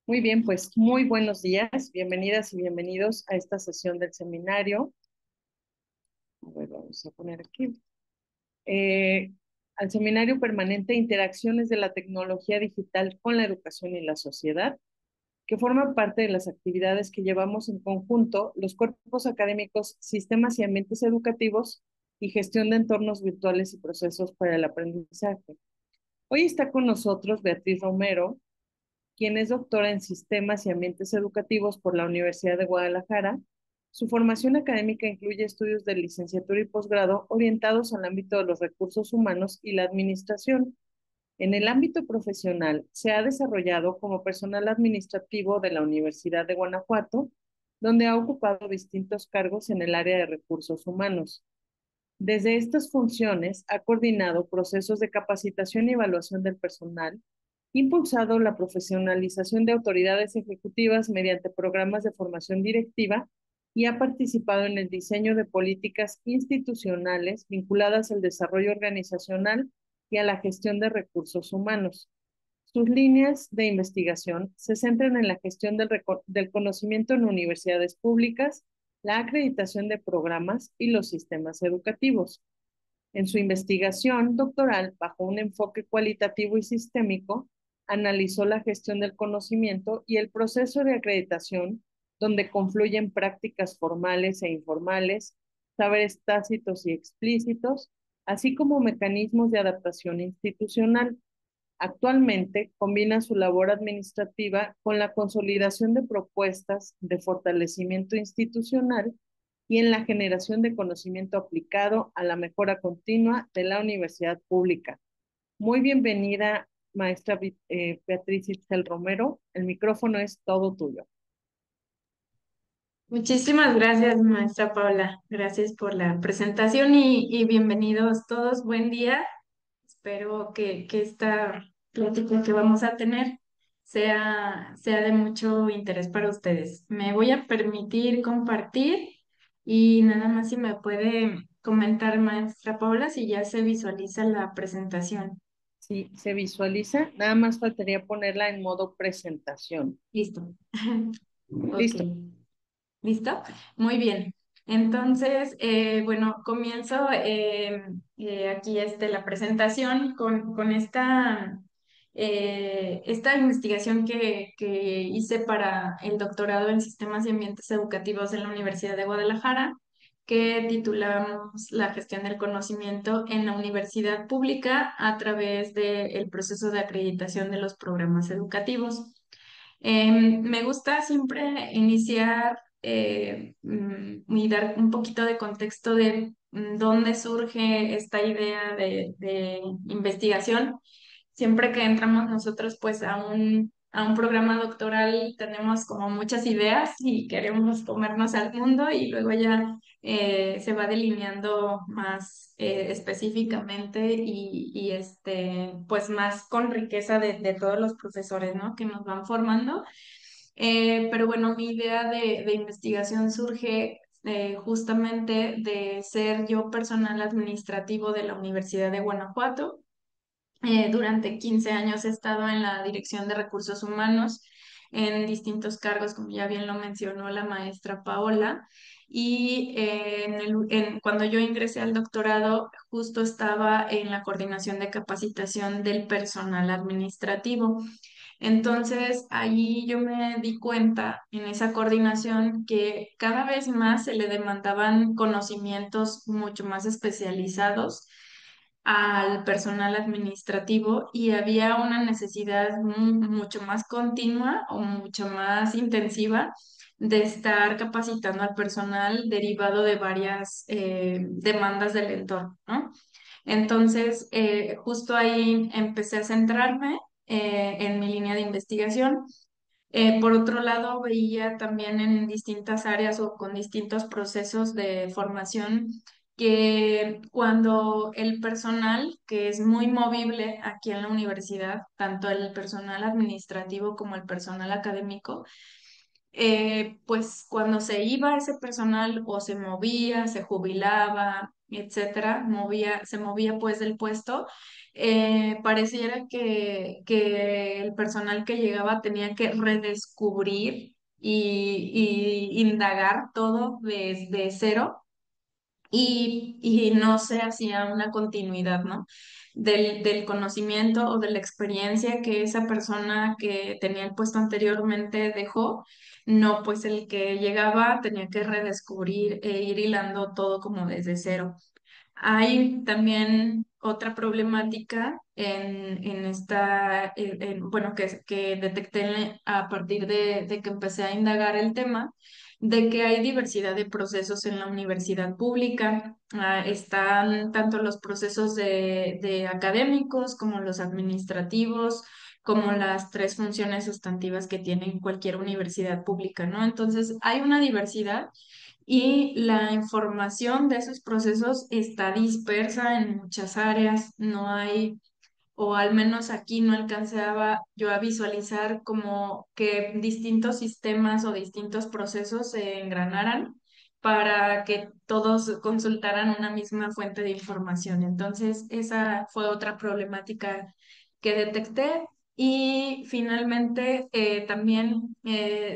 Muy bien, pues muy buenos días, bienvenidas y bienvenidos a esta sesión del seminario. A ver, vamos a poner aquí. Eh, Al seminario permanente Interacciones de la tecnología digital con la educación y la sociedad, que forma parte de las actividades que llevamos en conjunto los cuerpos académicos, sistemas y ambientes educativos y gestión de entornos virtuales y procesos para el aprendizaje. Hoy está con nosotros Beatriz Romero, quien es doctora en Sistemas y Ambientes Educativos por la Universidad de Guadalajara. Su formación académica incluye estudios de licenciatura y posgrado orientados al ámbito de los recursos humanos y la administración. En el ámbito profesional, se ha desarrollado como personal administrativo de la Universidad de Guanajuato, donde ha ocupado distintos cargos en el área de recursos humanos. Desde estas funciones, ha coordinado procesos de capacitación y evaluación del personal, impulsado la profesionalización de autoridades ejecutivas mediante programas de formación directiva y ha participado en el diseño de políticas institucionales vinculadas al desarrollo organizacional y a la gestión de recursos humanos. Sus líneas de investigación se centran en la gestión del conocimiento en universidades públicas, la acreditación de programas y los sistemas educativos. En su investigación doctoral, bajo un enfoque cualitativo y sistémico, analizó la gestión del conocimiento y el proceso de acreditación, donde confluyen prácticas formales e informales, saberes tácitos y explícitos, así como mecanismos de adaptación institucional. Actualmente combina su labor administrativa con la consolidación de propuestas de fortalecimiento institucional y en la generación de conocimiento aplicado a la mejora continua de la universidad pública. Muy bienvenida, maestra Beatriz Itzel Romero. El micrófono es todo tuyo. Muchísimas gracias, maestra Paula. Gracias por la presentación y bienvenidos todos. Buen día. Espero que esta plática que vamos a tener sea de mucho interés para ustedes. Me voy a permitir compartir y nada más si me puede comentar, maestra Paula, si ya se visualiza la presentación. Sí, se visualiza. Nada más faltaría ponerla en modo presentación. Listo. Ok. Listo. ¿Listo? Muy bien. Entonces, bueno, comienzo aquí la presentación con esta investigación que hice para el doctorado en Sistemas y Ambientes Educativos en la Universidad de Guadalajara, que titulamos La gestión del conocimiento en la universidad pública a través del proceso de acreditación de los programas educativos. Me gusta siempre iniciar y dar un poquito de contexto de dónde surge esta idea de investigación. Siempre que entramos nosotros pues a un programa doctoral tenemos como muchas ideas y queremos comernos al mundo y luego ya se va delineando más específicamente pues más con riqueza de todos los profesores, ¿no? Que nos van formando. Pero bueno, mi idea de investigación surge justamente de ser yo personal administrativo de la Universidad de Guanajuato. Durante 15 años he estado en la Dirección de Recursos Humanos en distintos cargos, como ya bien lo mencionó la maestra Paola. Y cuando yo ingresé al doctorado, justo estaba en la coordinación de capacitación del personal administrativo. Entonces, ahí yo me di cuenta en esa coordinación que cada vez más se le demandaban conocimientos mucho más especializados al personal administrativo y había una necesidad mucho más continua o mucho más intensiva de estar capacitando al personal derivado de varias demandas del entorno, ¿no? Entonces, justo ahí empecé a centrarme en mi línea de investigación. Por otro lado, veía también en distintas áreas o con distintos procesos de formación que cuando el personal, que es muy movible aquí en la universidad, tanto el personal administrativo como el personal académico, pues cuando se iba ese personal o se movía, se jubilaba, etcétera, se movía pues del puesto, pareciera que el personal que llegaba tenía que redescubrir y indagar todo desde cero y no se hacía una continuidad, ¿no? Del conocimiento o de la experiencia que esa persona que tenía el puesto anteriormente dejó, no, pues el que llegaba tenía que redescubrir e ir hilando todo como desde cero. Hay también otra problemática en esta, bueno, que detecté a partir de que empecé a indagar el tema, de que hay diversidad de procesos en la universidad pública. Están tanto los procesos de académicos como los administrativos, como las tres funciones sustantivas que tiene cualquier universidad pública, ¿no? Entonces, hay una diversidad y la información de esos procesos está dispersa en muchas áreas. No hay, o al menos aquí no alcanzaba yo a visualizar como que distintos sistemas o distintos procesos se engranaran para que todos consultaran una misma fuente de información. Entonces, esa fue otra problemática que detecté. Y finalmente, también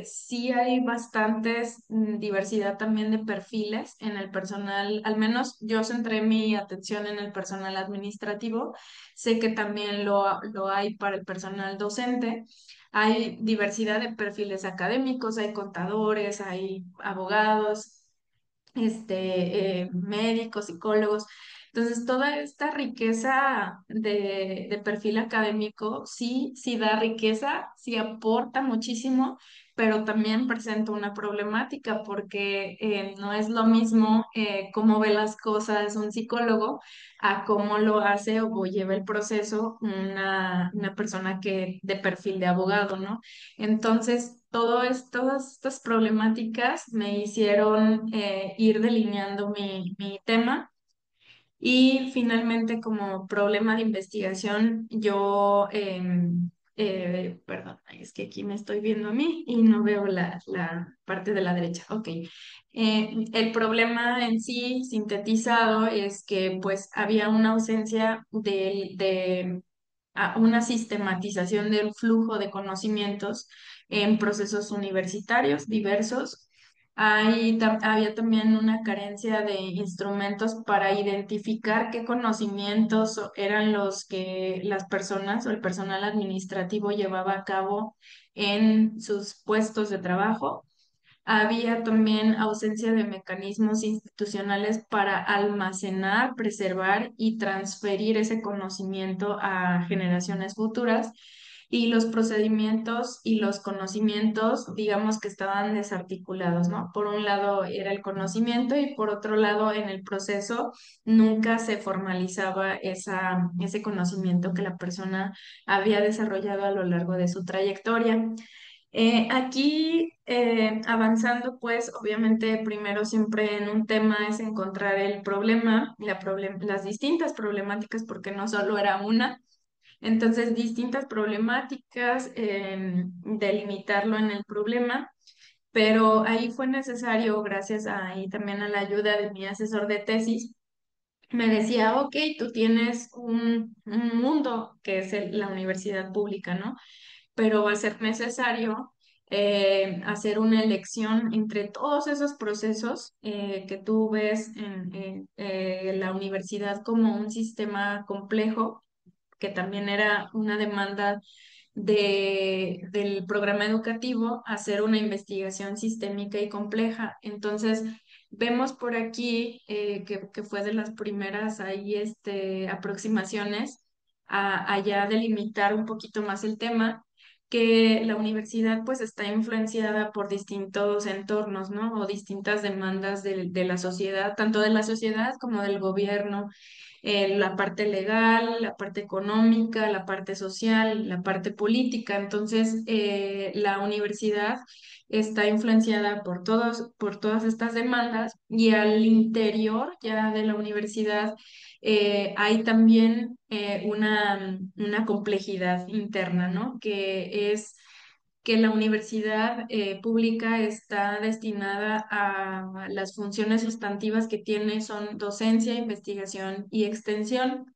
sí hay bastantes diversidad también de perfiles en el personal, al menos yo centré mi atención en el personal administrativo. Sé que también lo hay para el personal docente. Hay diversidad de perfiles académicos, hay contadores, hay abogados, médicos, psicólogos. Entonces, toda esta riqueza de perfil académico sí da riqueza, sí aporta muchísimo, pero también presenta una problemática porque no es lo mismo cómo ve las cosas un psicólogo a cómo lo hace o lleva el proceso una persona que de perfil de abogado, ¿no? Entonces, todas estas problemáticas me hicieron ir delineando mi tema y finalmente como problema de investigación, yo, perdón, es que aquí me estoy viendo a mí y no veo la parte de la derecha. Ok. El problema en sí, sintetizado, es que pues había una ausencia de una sistematización del flujo de conocimientos en procesos universitarios diversos. Había también una carencia de instrumentos para identificar qué conocimientos eran los que las personas o el personal administrativo llevaba a cabo en sus puestos de trabajo. Había también ausencia de mecanismos institucionales para almacenar, preservar y transferir ese conocimiento a generaciones futuras. Y los procedimientos y los conocimientos, digamos que estaban desarticulados, ¿no? Por un lado era el conocimiento y por otro lado en el proceso nunca se formalizaba ese conocimiento que la persona había desarrollado a lo largo de su trayectoria. Aquí, avanzando, pues obviamente primero siempre en un tema es encontrar el problema, las distintas problemáticas, porque no solo era una. Entonces, distintas problemáticas, delimitarlo en el problema, pero ahí fue necesario, gracias a, y también a la ayuda de mi asesor de tesis, me decía, ok, tú tienes un mundo que es la universidad pública, ¿no? Pero va a ser necesario hacer una elección entre todos esos procesos que tú ves en la universidad como un sistema complejo, que también era una demanda del programa educativo, hacer una investigación sistémica y compleja. Entonces, vemos por aquí que fue de las primeras ahí, aproximaciones a ya delimitar un poquito más el tema, que la universidad pues está influenciada por distintos entornos, ¿no? O distintas demandas de la sociedad, tanto de la sociedad como del gobierno, la parte legal, la parte económica, la parte social, la parte política. Entonces, la universidad está influenciada por todas estas demandas y al interior ya de la universidad hay también una complejidad interna, ¿no? Que es que la universidad pública está destinada a las funciones sustantivas que tiene, son docencia, investigación y extensión.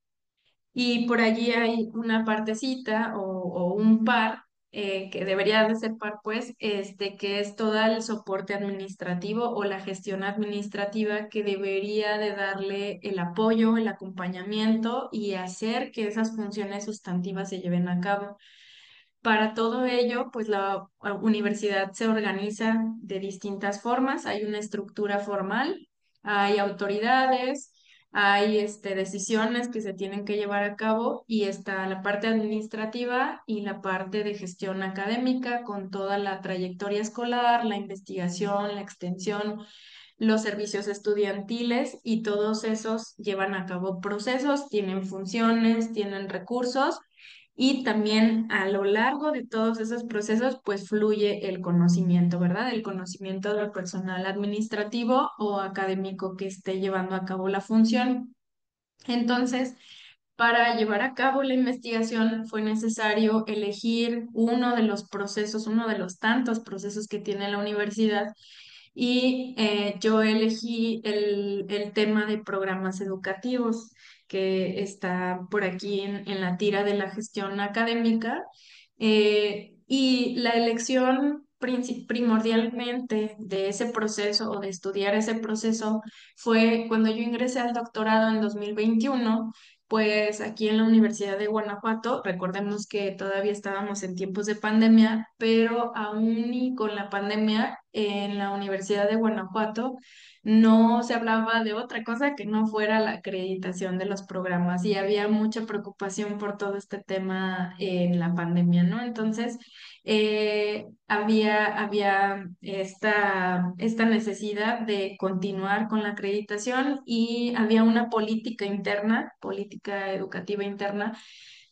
y por allí hay una partecita o un par, que debería de ser par, pues, que es todo el soporte administrativo o la gestión administrativa que debería de darle el apoyo, el acompañamiento y hacer que esas funciones sustantivas se lleven a cabo. Para todo ello, pues la universidad se organiza de distintas formas. Hay una estructura formal, hay autoridades, hay decisiones que se tienen que llevar a cabo y está la parte administrativa y la parte de gestión académica con toda la trayectoria escolar, la investigación, la extensión, los servicios estudiantiles y todos esos llevan a cabo procesos, tienen funciones, tienen recursos y también a lo largo de todos esos procesos pues fluye el conocimiento, ¿verdad? El conocimiento del personal administrativo o académico que esté llevando a cabo la función. Entonces, para llevar a cabo la investigación fue necesario elegir uno de los procesos, uno de los tantos procesos que tiene la universidad y yo elegí el tema de programas educativos que está por aquí en la tira de la gestión académica. Y la elección primordialmente de ese proceso o de estudiar ese proceso fue cuando yo ingresé al doctorado en 2021. Pues aquí en la Universidad de Guanajuato, recordemos que todavía estábamos en tiempos de pandemia, pero aún y con la pandemia en la Universidad de Guanajuato no se hablaba de otra cosa que no fuera la acreditación de los programas y había mucha preocupación por todo este tema en la pandemia, ¿no? Entonces, había esta necesidad de continuar con la acreditación y había una política interna, política educativa interna,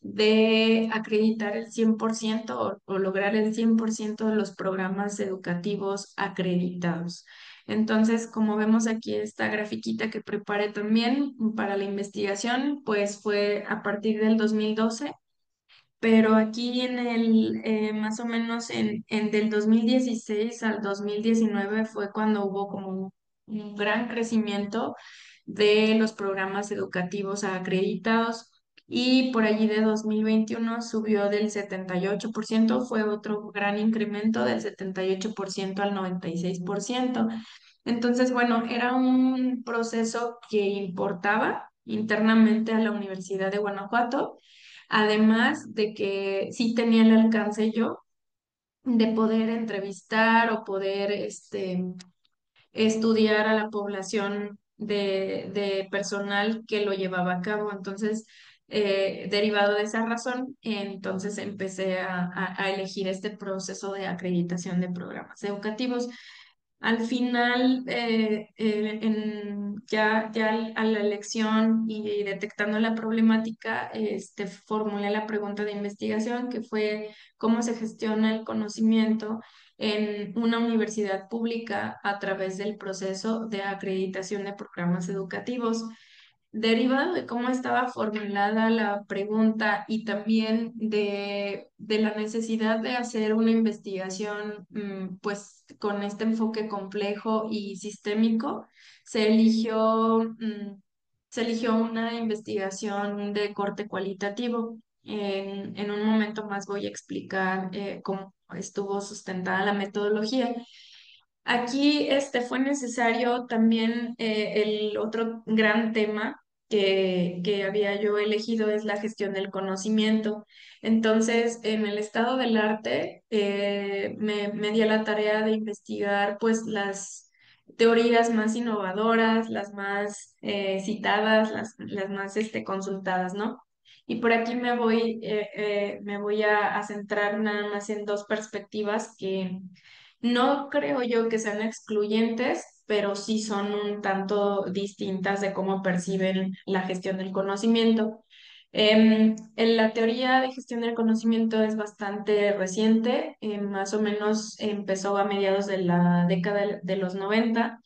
de acreditar el 100% o lograr el 100% de los programas educativos acreditados. Entonces, como vemos aquí esta grafiquita que preparé también para la investigación, pues fue a partir del 2012, pero aquí más o menos en del 2016 al 2019 fue cuando hubo como un gran crecimiento de los programas educativos acreditados y por allí de 2021 subió del 78%, fue otro gran incremento del 78% al 96%. Entonces, bueno, era un proceso que importaba internamente a la Universidad de Guanajuato, además de que sí tenía el alcance yo de poder entrevistar o poder estudiar a la población de personal que lo llevaba a cabo. Entonces, derivado de esa razón, entonces empecé a elegir este proceso de acreditación de programas educativos. Al final, a la elección y detectando la problemática, formulé la pregunta de investigación que fue cómo se gestiona el conocimiento en una universidad pública a través del proceso de acreditación de programas educativos. Derivado de cómo estaba formulada la pregunta y también de la necesidad de hacer una investigación, pues con este enfoque complejo y sistémico, se eligió, se eligió una investigación de corte cualitativo. En un momento más voy a explicar cómo estuvo sustentada la metodología. Aquí fue necesario también el otro gran tema que había yo elegido es la gestión del conocimiento. Entonces, en el estado del arte, me di a la tarea de investigar pues las teorías más innovadoras, las más citadas, las más consultadas, ¿no? Y por aquí me voy a centrar nada más en dos perspectivas que no creo yo que sean excluyentes, pero sí son un tanto distintas de cómo perciben la gestión del conocimiento. En la teoría de gestión del conocimiento es bastante reciente, más o menos empezó a mediados de la década de los 90,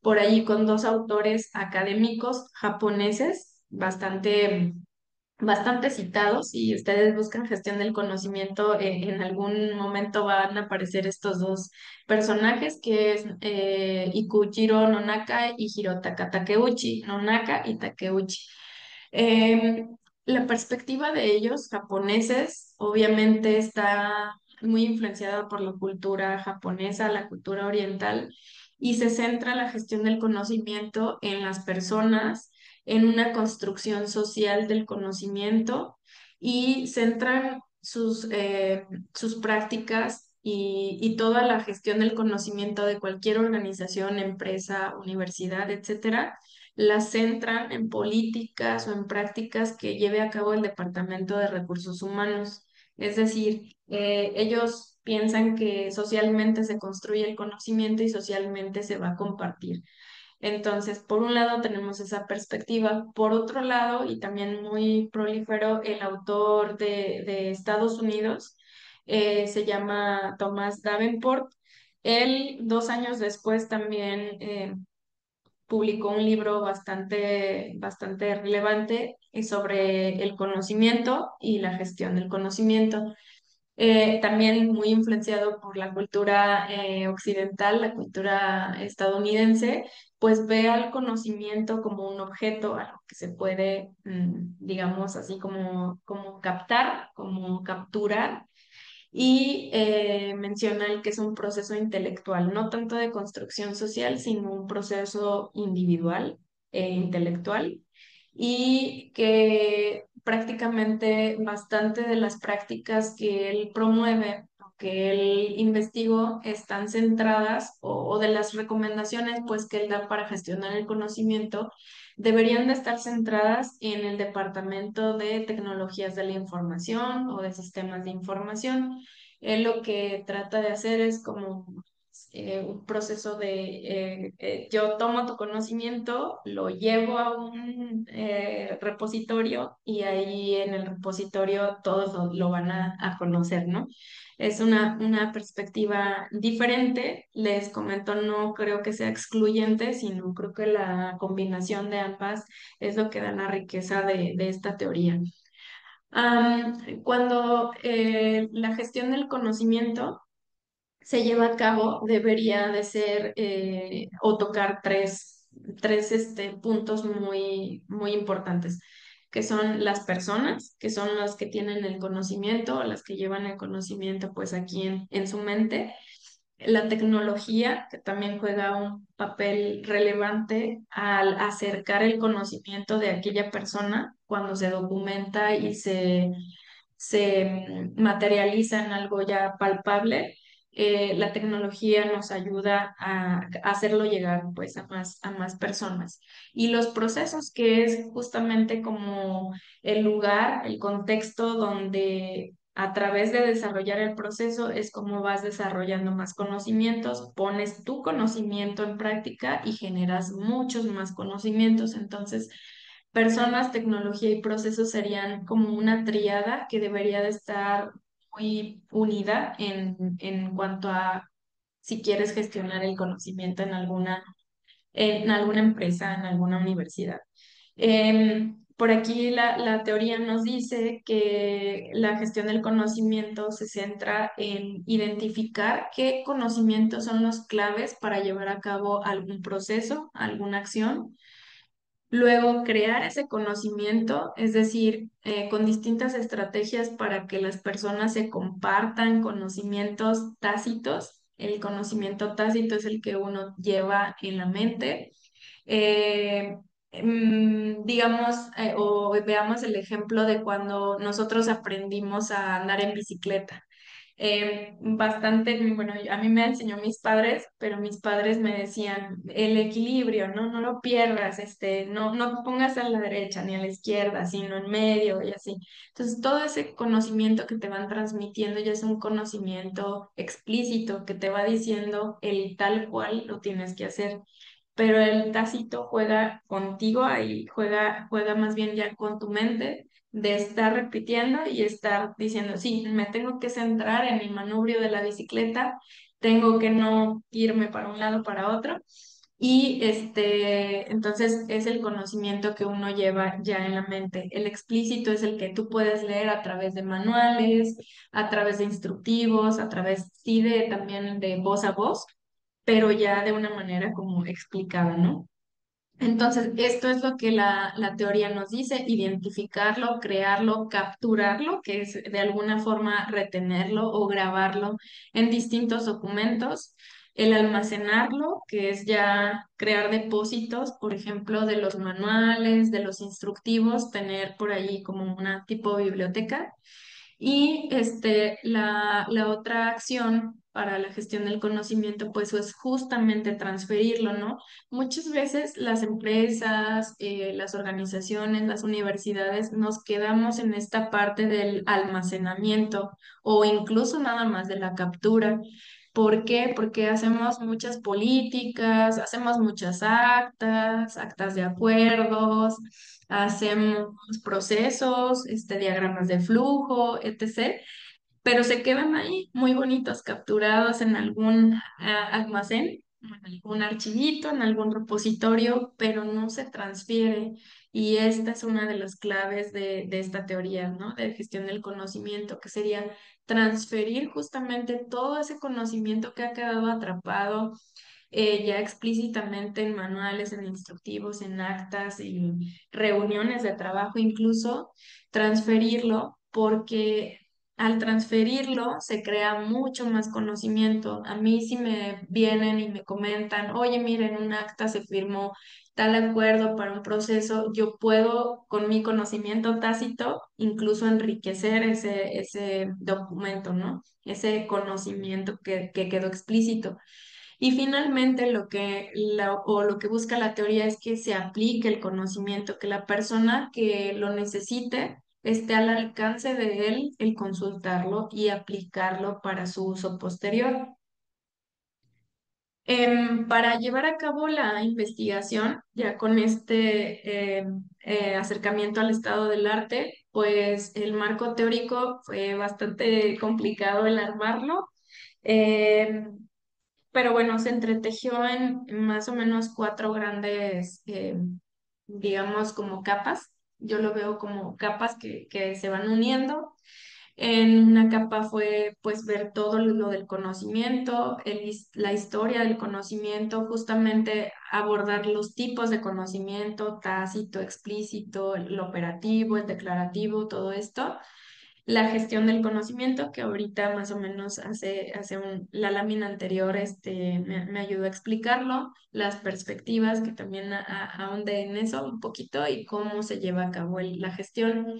por allí con dos autores académicos japoneses bastante citados. Si ustedes buscan gestión del conocimiento, en algún momento van a aparecer estos dos personajes, que es Ikujiro Nonaka y Hirotaka Takeuchi, Nonaka y Takeuchi. La perspectiva de ellos, japoneses, obviamente está muy influenciada por la cultura japonesa, la cultura oriental, y se centra la gestión del conocimiento en las personas, en una construcción social del conocimiento y centran sus prácticas y toda la gestión del conocimiento de cualquier organización, empresa, universidad, etcétera, las centran en políticas o en prácticas que lleve a cabo el Departamento de Recursos Humanos. Es decir, ellos piensan que socialmente se construye el conocimiento y socialmente se va a compartir. Entonces, por un lado tenemos esa perspectiva, por otro lado, y también muy prolífero, el autor de Estados Unidos se llama Thomas Davenport. Él, 2 años después, también publicó un libro bastante relevante sobre el conocimiento y la gestión del conocimiento. También muy influenciado por la cultura occidental, la cultura estadounidense, pues ve al conocimiento como un objeto, algo que se puede, digamos así, como captar, como capturar y menciona el que es un proceso intelectual, no tanto de construcción social, sino un proceso individual e intelectual, y que prácticamente bastante de las prácticas que él promueve o que él investigó están centradas o de las recomendaciones pues que él da para gestionar el conocimiento deberían de estar centradas en el Departamento de Tecnologías de la Información o de Sistemas de Información. Él lo que trata de hacer es como un proceso de, yo tomo tu conocimiento, lo llevo a un repositorio y ahí en el repositorio todos lo van a conocer, ¿no? Es una perspectiva diferente, les comento, no creo que sea excluyente, sino creo que la combinación de ambas es lo que da la riqueza de esta teoría. Cuando la gestión del conocimiento se lleva a cabo, debería de ser o tocar tres puntos muy importantes, que son las personas, que son las que tienen el conocimiento, las que llevan el conocimiento pues aquí en su mente, la tecnología, que también juega un papel relevante al acercar el conocimiento de aquella persona cuando se documenta y se materializa en algo ya palpable. La tecnología nos ayuda a hacerlo llegar pues a más personas. Y los procesos, que es justamente como el lugar, el contexto donde a través de desarrollar el proceso es como vas desarrollando más conocimientos, pones tu conocimiento en práctica y generas muchos más conocimientos. Entonces, personas, tecnología y procesos serían como una tríada que debería de estar muy unida en cuanto a si quieres gestionar el conocimiento en alguna empresa, en alguna universidad. Por aquí la teoría nos dice que la gestión del conocimiento se centra en identificar qué conocimientos son los claves para llevar a cabo algún proceso, alguna acción. Luego, crear ese conocimiento, es decir, con distintas estrategias para que las personas se compartan conocimientos tácitos. El conocimiento tácito es el que uno lleva en la mente. Eh, digamos, o veamos el ejemplo de cuando nosotros aprendimos a andar en bicicleta. Bastante, bueno, a mí me enseñó mis padres, pero mis padres me decían el equilibrio, ¿no? No lo pierdas, no te pongas a la derecha ni a la izquierda, sino en medio y así. Entonces, todo ese conocimiento que te van transmitiendo ya es un conocimiento explícito que te va diciendo el tal cual lo tienes que hacer, pero el tácito juega contigo ahí, juega más bien ya con tu mente de estar repitiendo y estar diciendo, sí, me tengo que centrar en mi manubrio de la bicicleta, tengo que no irme para un lado para otro. Y entonces es el conocimiento que uno lleva ya en la mente. El explícito es el que tú puedes leer a través de manuales, a través de instructivos, a través, sí, también de voz a voz, pero ya de una manera como explicada, ¿no? Entonces, esto es lo que la teoría nos dice: identificarlo, crearlo, capturarlo, que es de alguna forma retenerlo o grabarlo en distintos documentos, el almacenarlo, que es ya crear depósitos, por ejemplo, de los manuales, de los instructivos, tener por allí como una tipo biblioteca. Y la otra acción para la gestión del conocimiento, pues es justamente transferirlo, ¿no? Muchas veces las empresas, las organizaciones, las universidades nos quedamos en esta parte del almacenamiento o incluso nada más de la captura. ¿Por qué? Porque hacemos muchas políticas, hacemos muchas actas, actas de acuerdos, hacemos procesos, diagramas de flujo, etc., pero se quedan ahí muy bonitos, capturados en algún almacén, en algún archivito, en algún repositorio, pero no se transfiere. Y esta es una de las claves de esta teoría, ¿no? De gestión del conocimiento, que sería transferir justamente todo ese conocimiento que ha quedado atrapado ya explícitamente en manuales, en instructivos, en actas, en reuniones de trabajo incluso, transferirlo, porque al transferirlo se crea mucho más conocimiento. A mí si me vienen y me comentan, oye, mira, en un acta se firmó tal acuerdo para un proceso, yo puedo con mi conocimiento tácito incluso enriquecer ese documento, ¿no? Ese conocimiento que quedó explícito. Y finalmente lo que busca la teoría es que se aplique el conocimiento, que la persona que lo necesite esté al alcance de él el consultarlo y aplicarlo para su uso posterior. Para llevar a cabo la investigación, ya con acercamiento al estado del arte, pues el marco teórico fue bastante complicado el armarlo. Em, pero bueno, se entretejió en más o menos cuatro grandes, digamos, como capas. Yo lo veo como capas que se van uniendo. En una capa fue pues ver todo lo del conocimiento, la historia del conocimiento, justamente abordar los tipos de conocimiento: tácito, explícito, el operativo, el declarativo, todo esto. La gestión del conocimiento, que ahorita más o menos la lámina anterior me ayudó a explicarlo, las perspectivas, que también ahondé en eso un poquito, y cómo se lleva a cabo la gestión.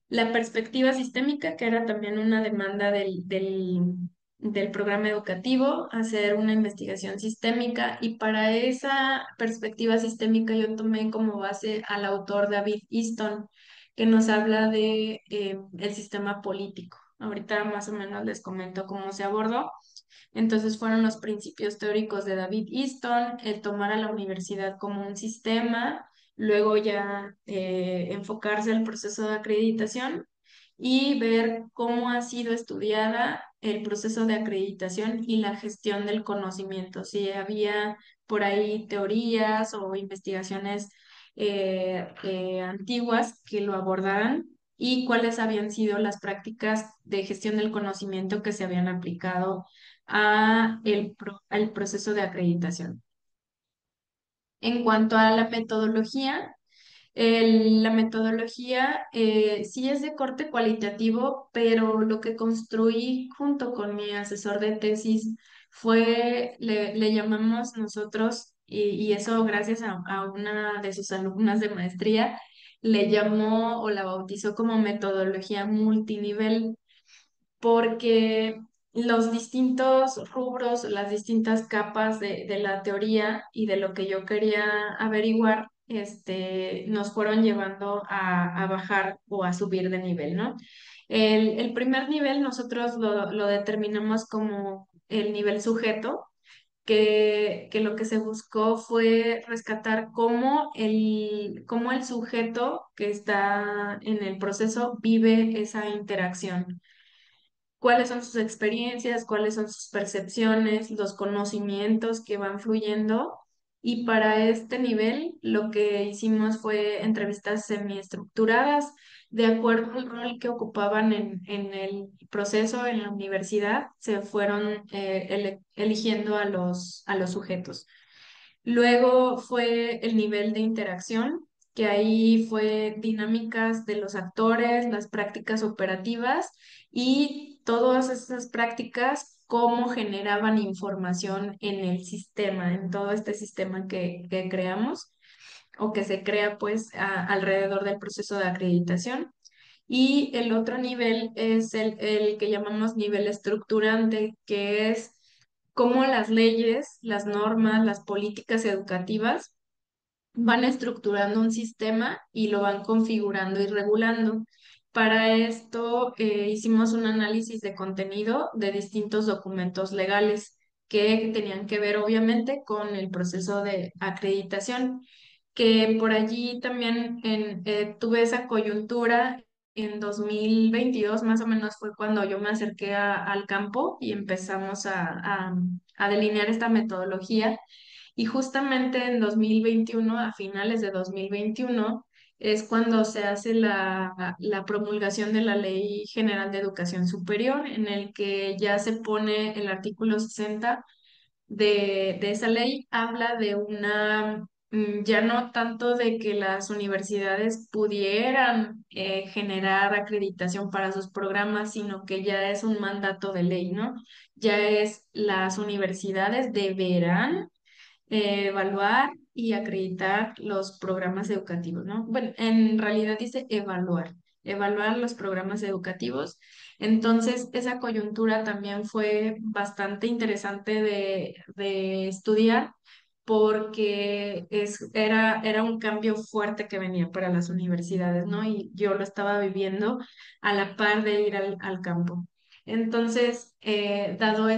La perspectiva sistémica, que era también una demanda del programa educativo, hacer una investigación sistémica, y para esa perspectiva sistémica yo tomé como base al autor David Easton, que nos habla de el sistema político. Ahorita más o menos les comento cómo se abordó. Entonces fueron los principios teóricos de David Easton, el tomar a la universidad como un sistema, luego ya enfocarse al proceso de acreditación y ver cómo ha sido estudiada el proceso de acreditación y la gestión del conocimiento, si había por ahí teorías o investigaciones antiguas que lo abordaran, y cuáles habían sido las prácticas de gestión del conocimiento que se habían aplicado al proceso de acreditación. En cuanto a la metodología, la metodología sí es de corte cualitativo, pero lo que construí junto con mi asesor de tesis le llamamos nosotros, y eso gracias a una de sus alumnas de maestría, le llamó o la bautizó como metodología multinivel, porque los distintos rubros, las distintas capas de la teoría y de lo que yo quería averiguar, nos fueron llevando a bajar o a subir de nivel, ¿no? El primer nivel nosotros lo determinamos como el nivel sujeto, que lo que se buscó fue rescatar cómo el sujeto que está en el proceso vive esa interacción, cuáles son sus experiencias, cuáles son sus percepciones, los conocimientos que van fluyendo. Y para este nivel lo que hicimos fue entrevistas semiestructuradas de acuerdo al rol que ocupaban en el proceso en la universidad. Se fueron eligiendo a los sujetos. Luego fue el nivel de interacción, que ahí fue dinámicas de los actores, las prácticas operativas y todas esas prácticas, cómo generaban información en el sistema, en todo este sistema que creamos o que se crea pues alrededor del proceso de acreditación. Y el otro nivel es el que llamamos nivel estructurante, que es cómo las leyes, las normas, las políticas educativas van estructurando un sistema y lo van configurando y regulando. Para esto hicimos un análisis de contenido de distintos documentos legales que tenían que ver obviamente con el proceso de acreditación, que por allí también tuve esa coyuntura en 2022, más o menos fue cuando yo me acerqué al campo y empezamos a delinear esta metodología. Y justamente en 2021, a finales de 2021, es cuando se hace la promulgación de la Ley General de Educación Superior, en el que ya se pone el artículo 60 de esa ley. Habla de ya no tanto de que las universidades pudieran generar acreditación para sus programas, sino que ya es un mandato de ley, ¿no? Ya es las universidades deberán evaluar y acreditar los programas educativos, ¿no? Bueno, en realidad dice evaluar los programas educativos. Entonces, esa coyuntura también fue bastante interesante de estudiar porque era un cambio fuerte que venía para las universidades, ¿no? Y yo lo estaba viviendo a la par de ir al campo. Entonces, dada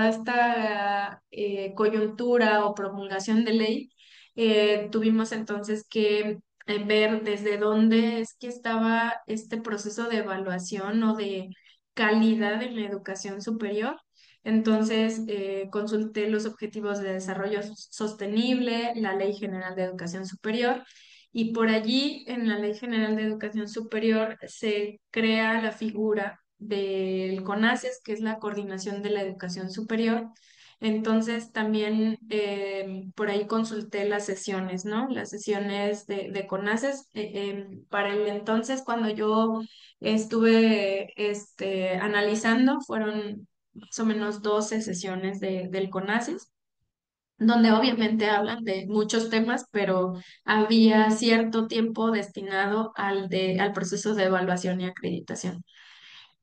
esta coyuntura o promulgación de ley, tuvimos entonces que ver desde dónde es que estaba este proceso de evaluación o de calidad en la educación superior. Entonces, consulté los Objetivos de Desarrollo Sostenible, la Ley General de Educación Superior, y por allí en la Ley General de Educación Superior se crea la figura del CONACES, que es la Coordinación de la Educación Superior. Entonces también por ahí consulté las sesiones, ¿no? Las sesiones de CONACES. Para el entonces, cuando yo estuve analizando, fueron más o menos 12 sesiones del CONACES, donde obviamente hablan de muchos temas, pero había cierto tiempo destinado al proceso de evaluación y acreditación.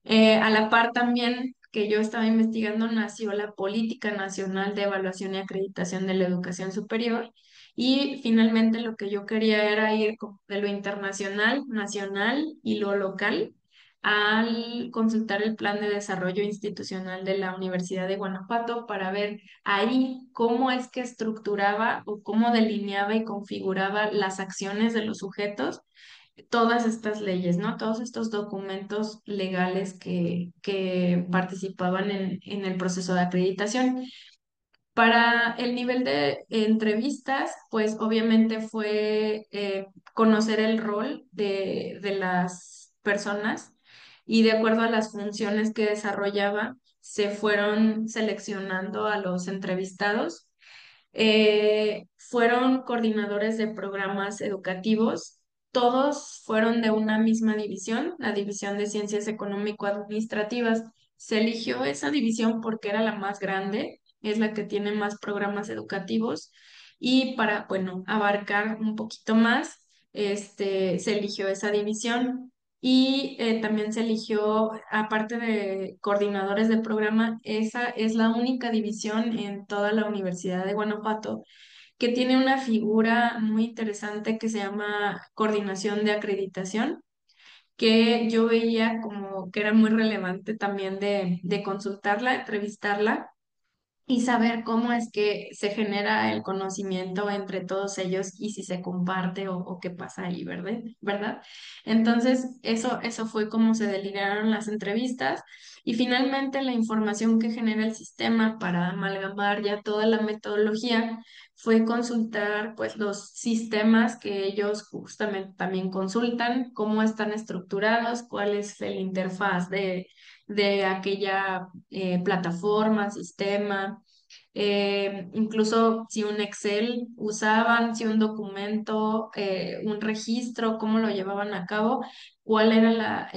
A la par también que yo estaba investigando, nació la Política Nacional de Evaluación y Acreditación de la Educación Superior, y finalmente lo que yo quería era ir como de lo internacional, nacional y lo local al consultar el Plan de Desarrollo Institucional de la Universidad de Guanajuato para ver ahí cómo es que estructuraba o cómo delineaba y configuraba las acciones de los sujetos todas estas leyes, ¿no? Todos estos documentos legales que participaban en el proceso de acreditación. Para el nivel de entrevistas, pues obviamente fue conocer el rol de las personas y de acuerdo a las funciones que desarrollaba, se fueron seleccionando a los entrevistados. Fueron coordinadores de programas educativos. Todos fueron de una misma división, la División de Ciencias Económico-Administrativas. Se eligió esa división porque era la más grande, es la que tiene más programas educativos, y para, bueno, abarcar un poquito más, se eligió esa división. Y también se eligió, aparte de coordinadores de programa, esa es la única división en toda la Universidad de Guanajuato que tiene una figura muy interesante que se llama coordinación de acreditación, que yo veía como que era muy relevante también de consultarla, entrevistarla y saber cómo es que se genera el conocimiento entre todos ellos y si se comparte o qué pasa ahí, ¿verdad? ¿Verdad? Entonces, eso fue como se deliberaron las entrevistas, y finalmente la información que genera el sistema para amalgamar ya toda la metodología fue consultar pues los sistemas que ellos justamente también consultan, cómo están estructurados, cuál es la interfaz de aquella plataforma, sistema, incluso si un Excel usaban, si un documento, un registro, cómo lo llevaban a cabo, cuál era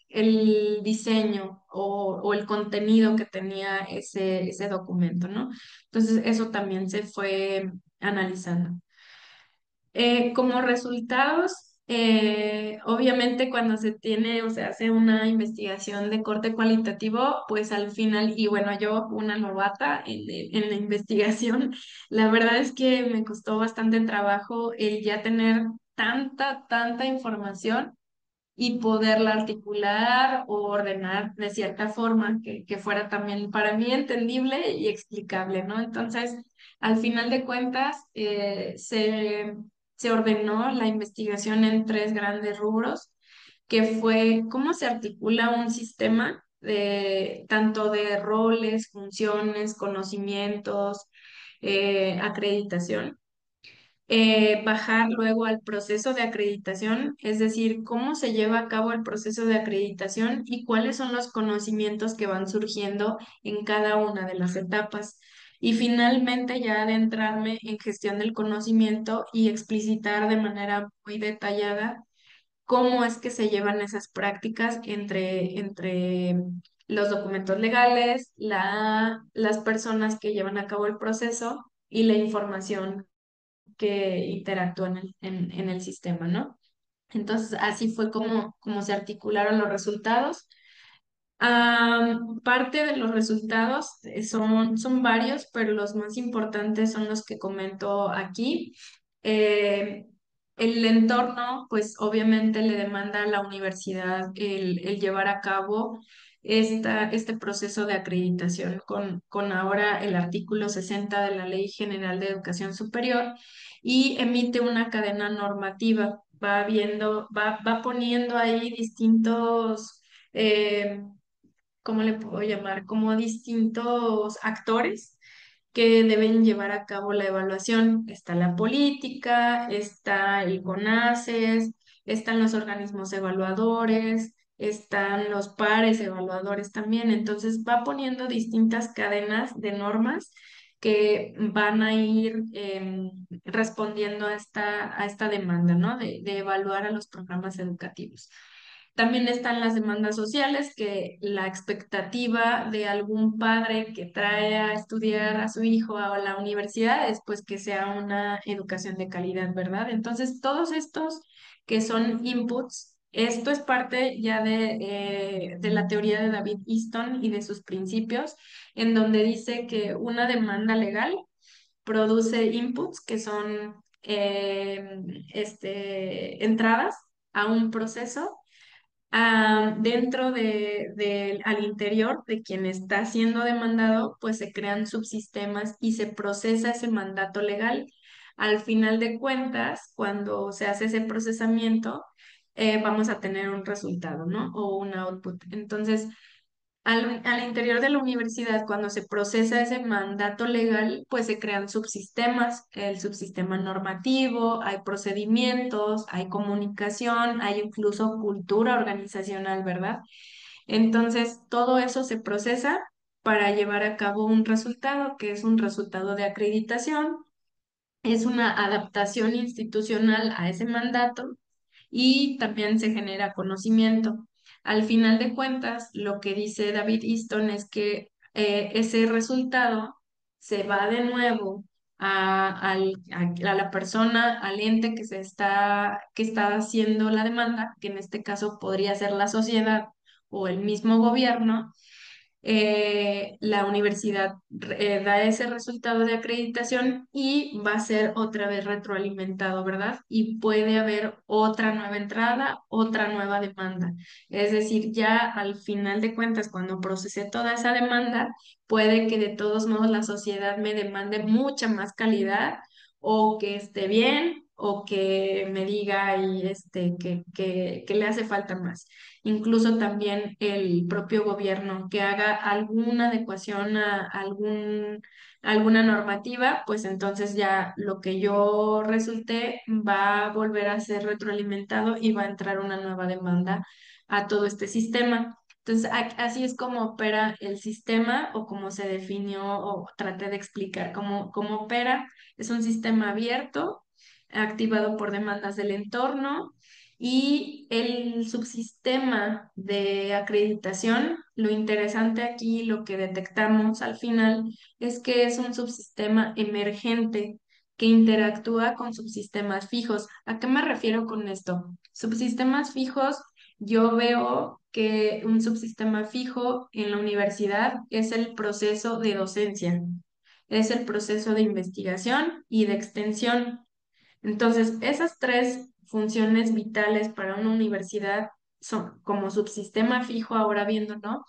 el diseño o el contenido que tenía ese documento, ¿no? Entonces, eso también se fue analizando. Como resultados, obviamente cuando se tiene o se hace una investigación de corte cualitativo, pues al final, y bueno, yo una novata en la investigación, la verdad es que me costó bastante trabajo el ya tener tanta información y poderla articular o ordenar de cierta forma que fuera también para mí entendible y explicable, ¿no? Entonces, al final de cuentas, se ordenó la investigación en tres grandes rubros, que fue cómo se articula un sistema de tanto de roles, funciones, conocimientos, acreditación, bajar luego al proceso de acreditación, es decir, cómo se lleva a cabo el proceso de acreditación y cuáles son los conocimientos que van surgiendo en cada una de las etapas. Y finalmente ya adentrarme en gestión del conocimiento y explicitar de manera muy detallada cómo es que se llevan esas prácticas entre los documentos legales, las personas que llevan a cabo el proceso y la información que interactúan en el sistema, ¿no? Entonces, así fue como se articularon los resultados. Parte de los resultados son varios, pero los más importantes son los que comento aquí. Eh, el entorno, pues obviamente le demanda a la universidad el llevar a cabo este proceso de acreditación con ahora el artículo 60 de la Ley General de Educación Superior y emite una cadena normativa. Va poniendo ahí distintos... ¿cómo le puedo llamar? Como distintos actores que deben llevar a cabo la evaluación. Está la política, está el CONACES, están los organismos evaluadores, están los pares evaluadores también. Entonces va poniendo distintas cadenas de normas que van a ir respondiendo a esta demanda, ¿no? De evaluar a los programas educativos. También están las demandas sociales, que la expectativa de algún padre que trae a estudiar a su hijo a la universidad es pues que sea una educación de calidad, ¿verdad? Entonces, todos estos que son inputs, esto es parte ya de la teoría de David Easton y de sus principios, en donde dice que una demanda legal produce inputs que son entradas a un proceso. Dentro al interior de quien está siendo demandado, pues se crean subsistemas y se procesa ese mandato legal. Al final de cuentas, cuando se hace ese procesamiento, vamos a tener un resultado, ¿no? O un output. Entonces, al interior de la universidad, cuando se procesa ese mandato legal, pues se crean subsistemas, el subsistema normativo, hay procedimientos, hay comunicación, hay incluso cultura organizacional, ¿verdad? Entonces, todo eso se procesa para llevar a cabo un resultado, que es un resultado de acreditación, es una adaptación institucional a ese mandato y también se genera conocimiento. Al final de cuentas, lo que dice David Easton es que ese resultado se va de nuevo a la persona, al ente que está haciendo la demanda, que en este caso podría ser la sociedad o el mismo gobierno. La universidad da ese resultado de acreditación y va a ser otra vez retroalimentado, ¿verdad? Y puede haber otra nueva entrada, otra nueva demanda. Es decir, ya al final de cuentas, cuando procesé toda esa demanda, puede que de todos modos la sociedad me demande mucha más calidad o que esté bien o que me diga y que le hace falta más. Incluso también el propio gobierno que haga alguna adecuación a alguna normativa, pues entonces ya lo que yo resulté va a volver a ser retroalimentado y va a entrar una nueva demanda a todo este sistema. Entonces, así es como opera el sistema o como se definió o traté de explicar cómo opera. Es un sistema abierto, activado por demandas del entorno y el subsistema de acreditación. Lo interesante aquí, lo que detectamos al final, es que es un subsistema emergente que interactúa con subsistemas fijos. ¿A qué me refiero con esto? Subsistemas fijos, yo veo que un subsistema fijo en la universidad es el proceso de docencia, es el proceso de investigación y de extensión. Entonces, esas tres funciones vitales para una universidad son como subsistema fijo, ahora viéndolo,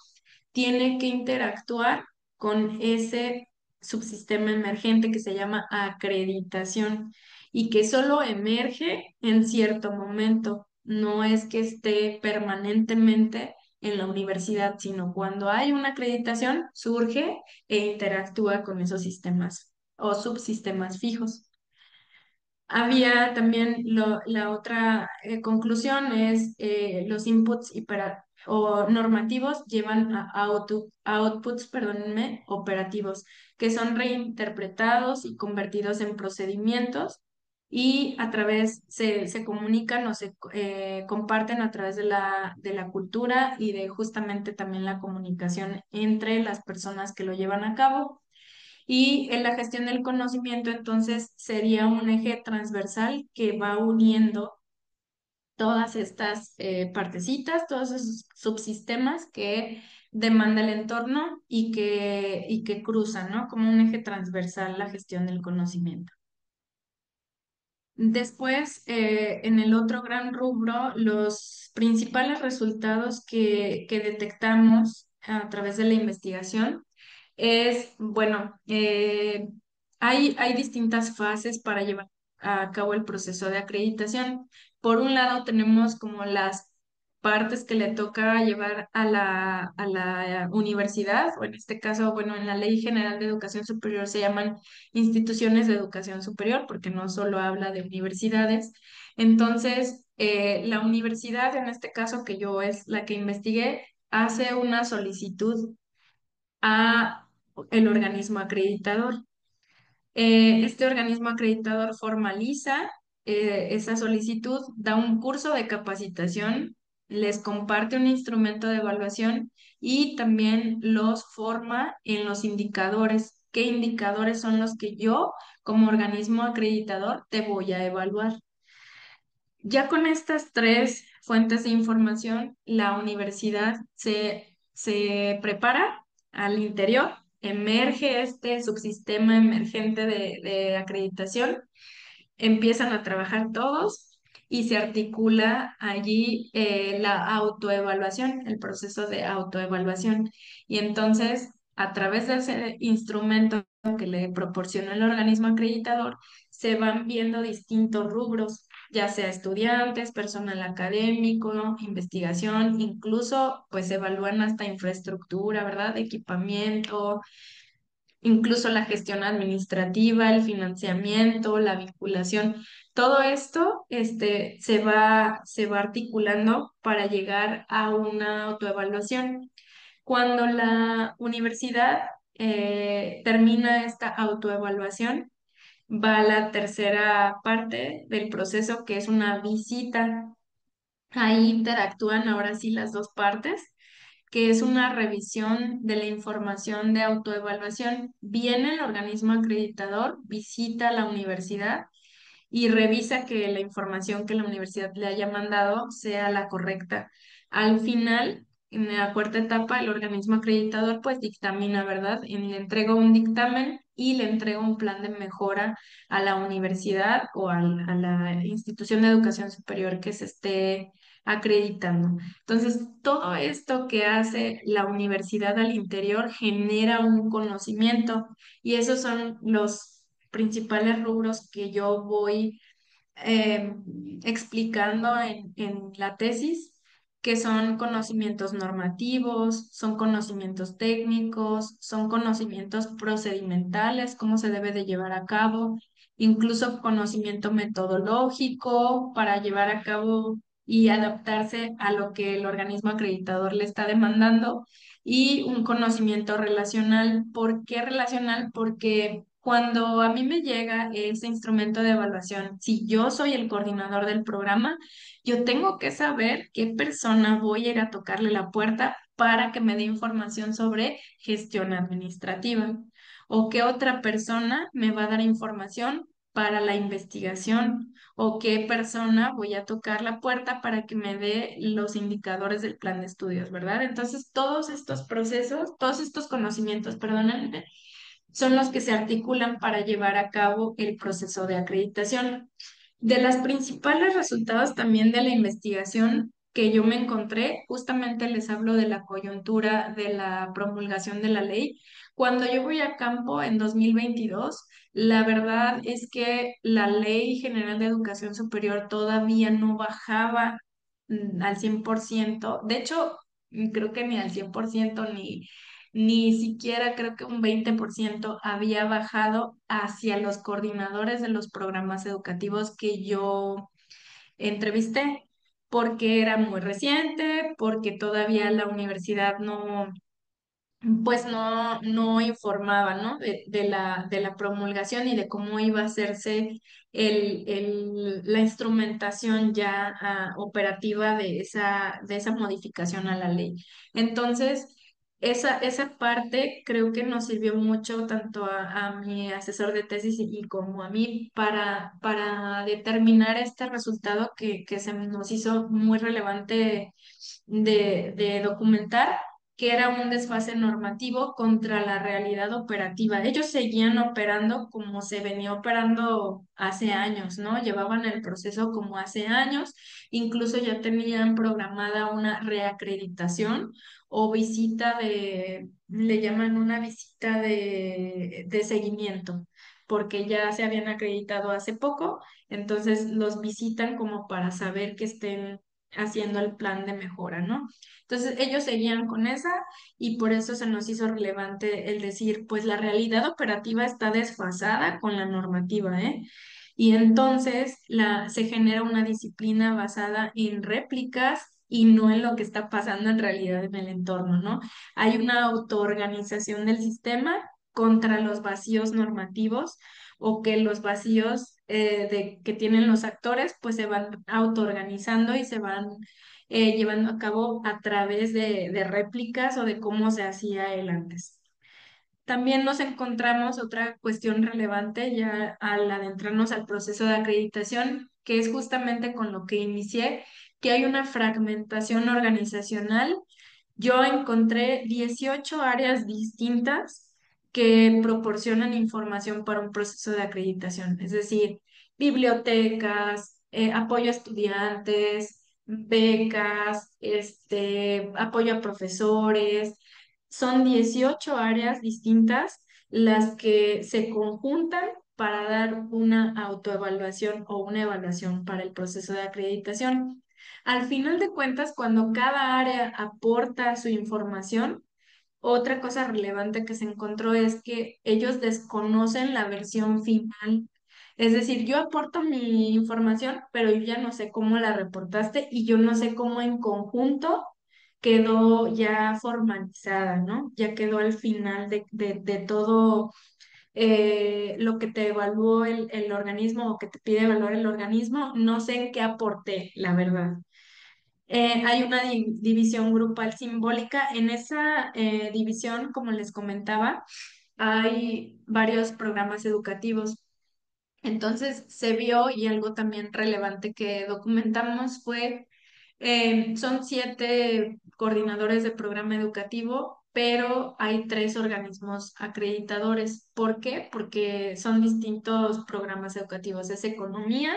tiene que interactuar con ese subsistema emergente que se llama acreditación y que solo emerge en cierto momento. No es que esté permanentemente en la universidad, sino cuando hay una acreditación, surge e interactúa con esos sistemas o subsistemas fijos. Había también la otra conclusión es los inputs o normativos llevan a outputs, perdónenme, operativos, que son reinterpretados y convertidos en procedimientos y a través se comunican o se comparten a través de la cultura y de justamente también la comunicación entre las personas que lo llevan a cabo. Y en la gestión del conocimiento, entonces, sería un eje transversal que va uniendo todas estas partecitas, todos esos subsistemas que demanda el entorno y que cruzan, ¿no? Como un eje transversal la gestión del conocimiento. Después, en el otro gran rubro, los principales resultados que detectamos a través de la investigación es, bueno, hay distintas fases para llevar a cabo el proceso de acreditación. Por un lado, tenemos como las partes que le toca llevar a la universidad, o en este caso, bueno, en la Ley General de Educación Superior se llaman instituciones de educación superior, porque no solo habla de universidades. Entonces, la universidad, en este caso que yo es la que investigué, hace una solicitud a el organismo acreditador. Este organismo acreditador formaliza esa solicitud, da un curso de capacitación, les comparte un instrumento de evaluación y también los forma en los indicadores. ¿Qué indicadores son los que yo, como organismo acreditador, te voy a evaluar? Ya con estas tres fuentes de información, la universidad se prepara al interior, emerge este subsistema emergente de acreditación, empiezan a trabajar todos y se articula allí la autoevaluación, el proceso de autoevaluación. Y entonces, a través de ese instrumento que le proporciona el organismo acreditador, se van viendo distintos rubros, ya sea estudiantes, personal académico, investigación, incluso pues evalúan hasta infraestructura, ¿verdad? Equipamiento, incluso la gestión administrativa, el financiamiento, la vinculación, todo esto se va articulando para llegar a una autoevaluación. Cuando la universidad termina esta autoevaluación, va a la tercera parte del proceso, que es una visita. Ahí interactúan ahora sí las dos partes, que es una revisión de la información de autoevaluación. Viene el organismo acreditador, visita la universidad y revisa que la información que la universidad le haya mandado sea la correcta. Al final, en la cuarta etapa, el organismo acreditador pues dictamina, ¿verdad? Y le entrega un dictamen y le entrega un plan de mejora a la universidad o a la institución de educación superior que se esté acreditando. Entonces, todo esto que hace la universidad al interior genera un conocimiento y esos son los principales rubros que yo voy eh, explicando en la tesis, que son conocimientos normativos, son conocimientos técnicos, son conocimientos procedimentales, cómo se debe de llevar a cabo, incluso conocimiento metodológico para llevar a cabo y adaptarse a lo que el organismo acreditador le está demandando y un conocimiento relacional. ¿Por qué relacional? Porque cuando a mí me llega ese instrumento de evaluación, si yo soy el coordinador del programa, yo tengo que saber qué persona voy a ir a tocarle la puerta para que me dé información sobre gestión administrativa o qué otra persona me va a dar información para la investigación o qué persona voy a tocar la puerta para que me dé los indicadores del plan de estudios, ¿verdad? Entonces, todos estos procesos, todos estos conocimientos, perdónenme, son los que se articulan para llevar a cabo el proceso de acreditación. De los principales resultados también de la investigación que yo me encontré, justamente les hablo de la coyuntura de la promulgación de la ley. Cuando yo voy a campo en 2022, la verdad es que la Ley General de Educación Superior todavía no bajaba al 100%. De hecho, creo que ni al 100% ni siquiera creo que un 20% había bajado hacia los coordinadores de los programas educativos que yo entrevisté, porque era muy reciente, porque todavía la universidad no informaba, ¿no? De la promulgación y de cómo iba a hacerse la instrumentación ya operativa de esa modificación a la ley. Entonces, esa parte creo que nos sirvió mucho tanto a mi asesor de tesis y como a mí para determinar este resultado que se nos hizo muy relevante de documentar, que era un desfase normativo contra la realidad operativa. Ellos seguían operando como se venía operando hace años, ¿no? Llevaban el proceso como hace años, incluso ya tenían programada una reacreditación o visita le llaman una visita de seguimiento, porque ya se habían acreditado hace poco, entonces los visitan como para saber que estén haciendo el plan de mejora, ¿no? Entonces ellos seguían con esa y por eso se nos hizo relevante el decir, pues la realidad operativa está desfasada con la normativa, ¿eh? Y entonces se genera una disciplina basada en réplicas y no en lo que está pasando en realidad en el entorno, ¿no? Hay una autoorganización del sistema contra los vacíos normativos o que los vacíos que tienen los actores pues se van autoorganizando y se van llevando a cabo a través de réplicas o de cómo se hacía él antes. También nos encontramos otra cuestión relevante ya al adentrarnos al proceso de acreditación, que es justamente con lo que inicié, que hay una fragmentación organizacional. Yo encontré 18 áreas distintas que proporcionan información para un proceso de acreditación, es decir, bibliotecas, apoyo a estudiantes, becas, apoyo a profesores. Son 18 áreas distintas las que se conjuntan para dar una autoevaluación o una evaluación para el proceso de acreditación. Al final de cuentas, cuando cada área aporta su información, otra cosa relevante que se encontró es que ellos desconocen la versión final. Es decir, yo aporto mi información, pero yo ya no sé cómo la reportaste y yo no sé cómo en conjunto quedó ya formalizada, ¿no? Ya quedó al final de todo lo que te evaluó el organismo o que te pide evaluar el organismo. No sé en qué aporté, la verdad. Hay una división grupal simbólica. En esa división, como les comentaba, hay varios programas educativos. Entonces se vio y algo también relevante que documentamos fue, son 7 coordinadores de programa educativo, pero hay 3 organismos acreditadores. ¿Por qué? Porque son distintos programas educativos. Es economía,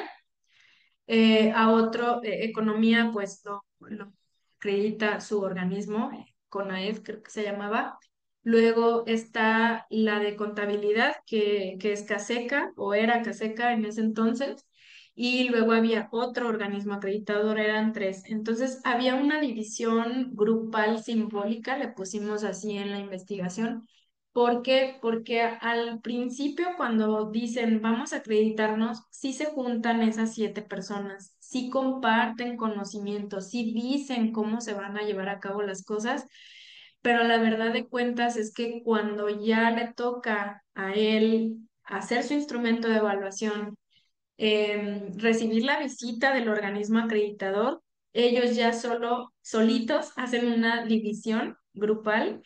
a otro, economía, pues lo acredita su organismo, CONAED creo que se llamaba. Luego está la de contabilidad, que es CASECA o era CASECA en ese entonces. Y luego había otro organismo acreditador, eran 3. Entonces había una división grupal simbólica, le pusimos así en la investigación, ¿Por qué? Porque al principio cuando dicen vamos a acreditarnos, sí se juntan esas 7 personas, sí comparten conocimientos, sí dicen cómo se van a llevar a cabo las cosas, pero la verdad de cuentas es que cuando ya le toca a él hacer su instrumento de evaluación, recibir la visita del organismo acreditador, ellos ya solitos hacen una división grupal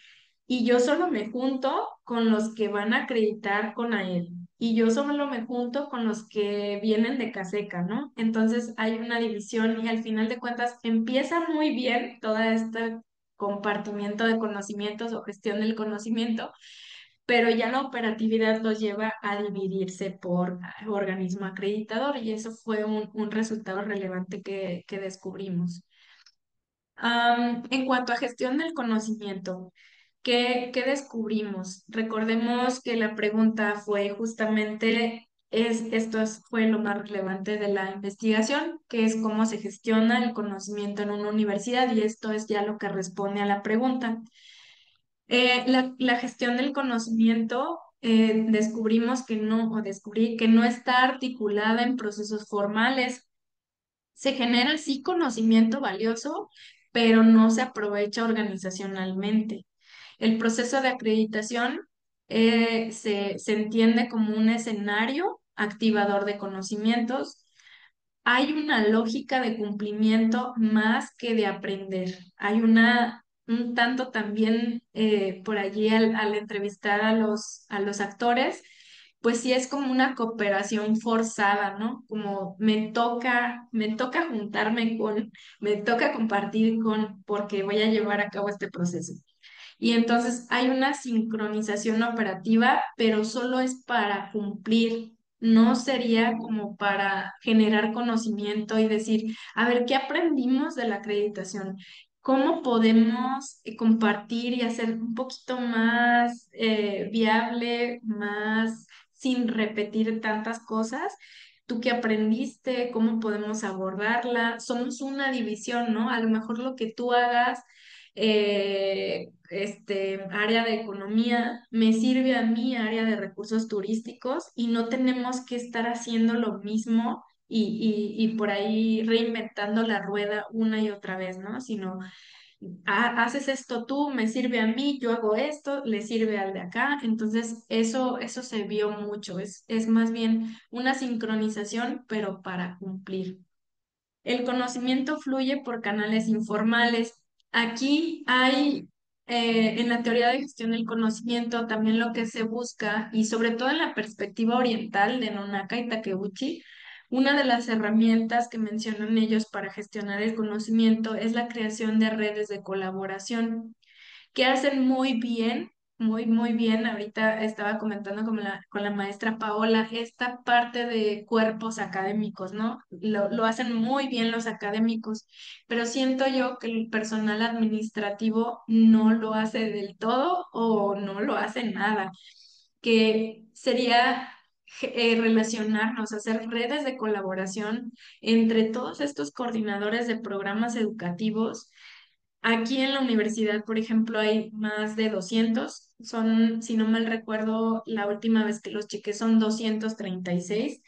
y yo solo me junto con los que van a acreditar con a él. Y yo solo me junto con los que vienen de Caseca, ¿no? Entonces hay una división y al final de cuentas empieza muy bien todo este compartimiento de conocimientos o gestión del conocimiento, pero ya la operatividad los lleva a dividirse por organismo acreditador y eso fue un resultado relevante que descubrimos. En cuanto a gestión del conocimiento, ¿qué descubrimos? Recordemos que la pregunta fue justamente, fue lo más relevante de la investigación, que es cómo se gestiona el conocimiento en una universidad y esto es ya lo que responde a la pregunta. La gestión del conocimiento, descubrimos que no, o descubrí que no está articulada en procesos formales. Se genera sí conocimiento valioso, pero no se aprovecha organizacionalmente. El proceso de acreditación se entiende como un escenario activador de conocimientos. Hay una lógica de cumplimiento más que de aprender. Hay un tanto también por allí al entrevistar a los actores, pues sí es como una cooperación forzada, ¿no? Como me toca juntarme con, me toca compartir con, porque voy a llevar a cabo este proceso. Y entonces hay una sincronización operativa, pero solo es para cumplir, no sería como para generar conocimiento y decir, a ver, ¿qué aprendimos de la acreditación? ¿Cómo podemos compartir y hacer un poquito más viable, más sin repetir tantas cosas? ¿Tú qué aprendiste? ¿Cómo podemos abordarla? Somos una división, ¿no? A lo mejor lo que tú hagas área de economía, me sirve a mí área de recursos turísticos y no tenemos que estar haciendo lo mismo y por ahí reinventando la rueda una y otra vez, ¿no? Sino haces esto tú, me sirve a mí, yo hago esto, le sirve al de acá. Entonces, eso se vio mucho, es más bien una sincronización, pero para cumplir. El conocimiento fluye por canales informales. Aquí hay, en la teoría de gestión del conocimiento, también lo que se busca, y sobre todo en la perspectiva oriental de Nonaka y Takeuchi, una de las herramientas que mencionan ellos para gestionar el conocimiento es la creación de redes de colaboración que hacen muy bien, muy bien. Ahorita estaba comentando con la maestra Paola esta parte de cuerpos académicos, ¿no? Lo hacen muy bien los académicos, pero siento yo que el personal administrativo no lo hace del todo o no lo hace nada, que sería relacionarnos, hacer redes de colaboración entre todos estos coordinadores de programas educativos. Aquí en la universidad, por ejemplo, hay más de 200. Son, si no mal recuerdo, la última vez que los chequé son 236,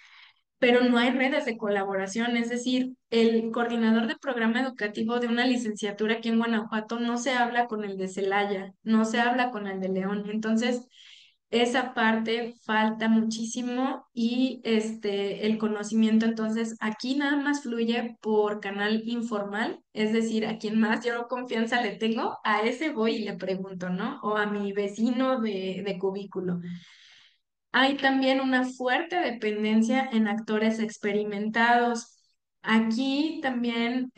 pero no hay redes de colaboración. Es decir, el coordinador de programa educativo de una licenciatura aquí en Guanajuato no se habla con el de Celaya, no se habla con el de León. Entonces, esa parte falta muchísimo y el conocimiento entonces aquí nada más fluye por canal informal, es decir, a quien más yo confianza le tengo, a ese voy y le pregunto, ¿no? O a mi vecino de cubículo. Hay también una fuerte dependencia en actores experimentados. Aquí también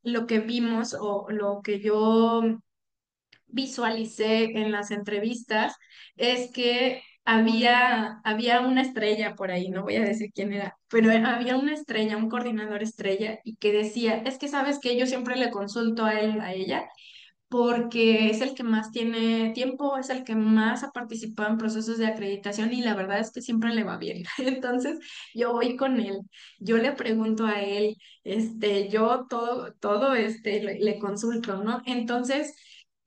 lo que vimos o lo que yo visualicé en las entrevistas es que había una estrella por ahí, no voy a decir quién era, pero había una estrella, un coordinador estrella, y que decía, es que sabes que yo siempre le consulto a él, a ella, porque es el que más tiene tiempo, es el que más ha participado en procesos de acreditación y la verdad es que siempre le va bien. Entonces, yo voy con él, yo le pregunto a él, yo todo le consulto, ¿no? Entonces,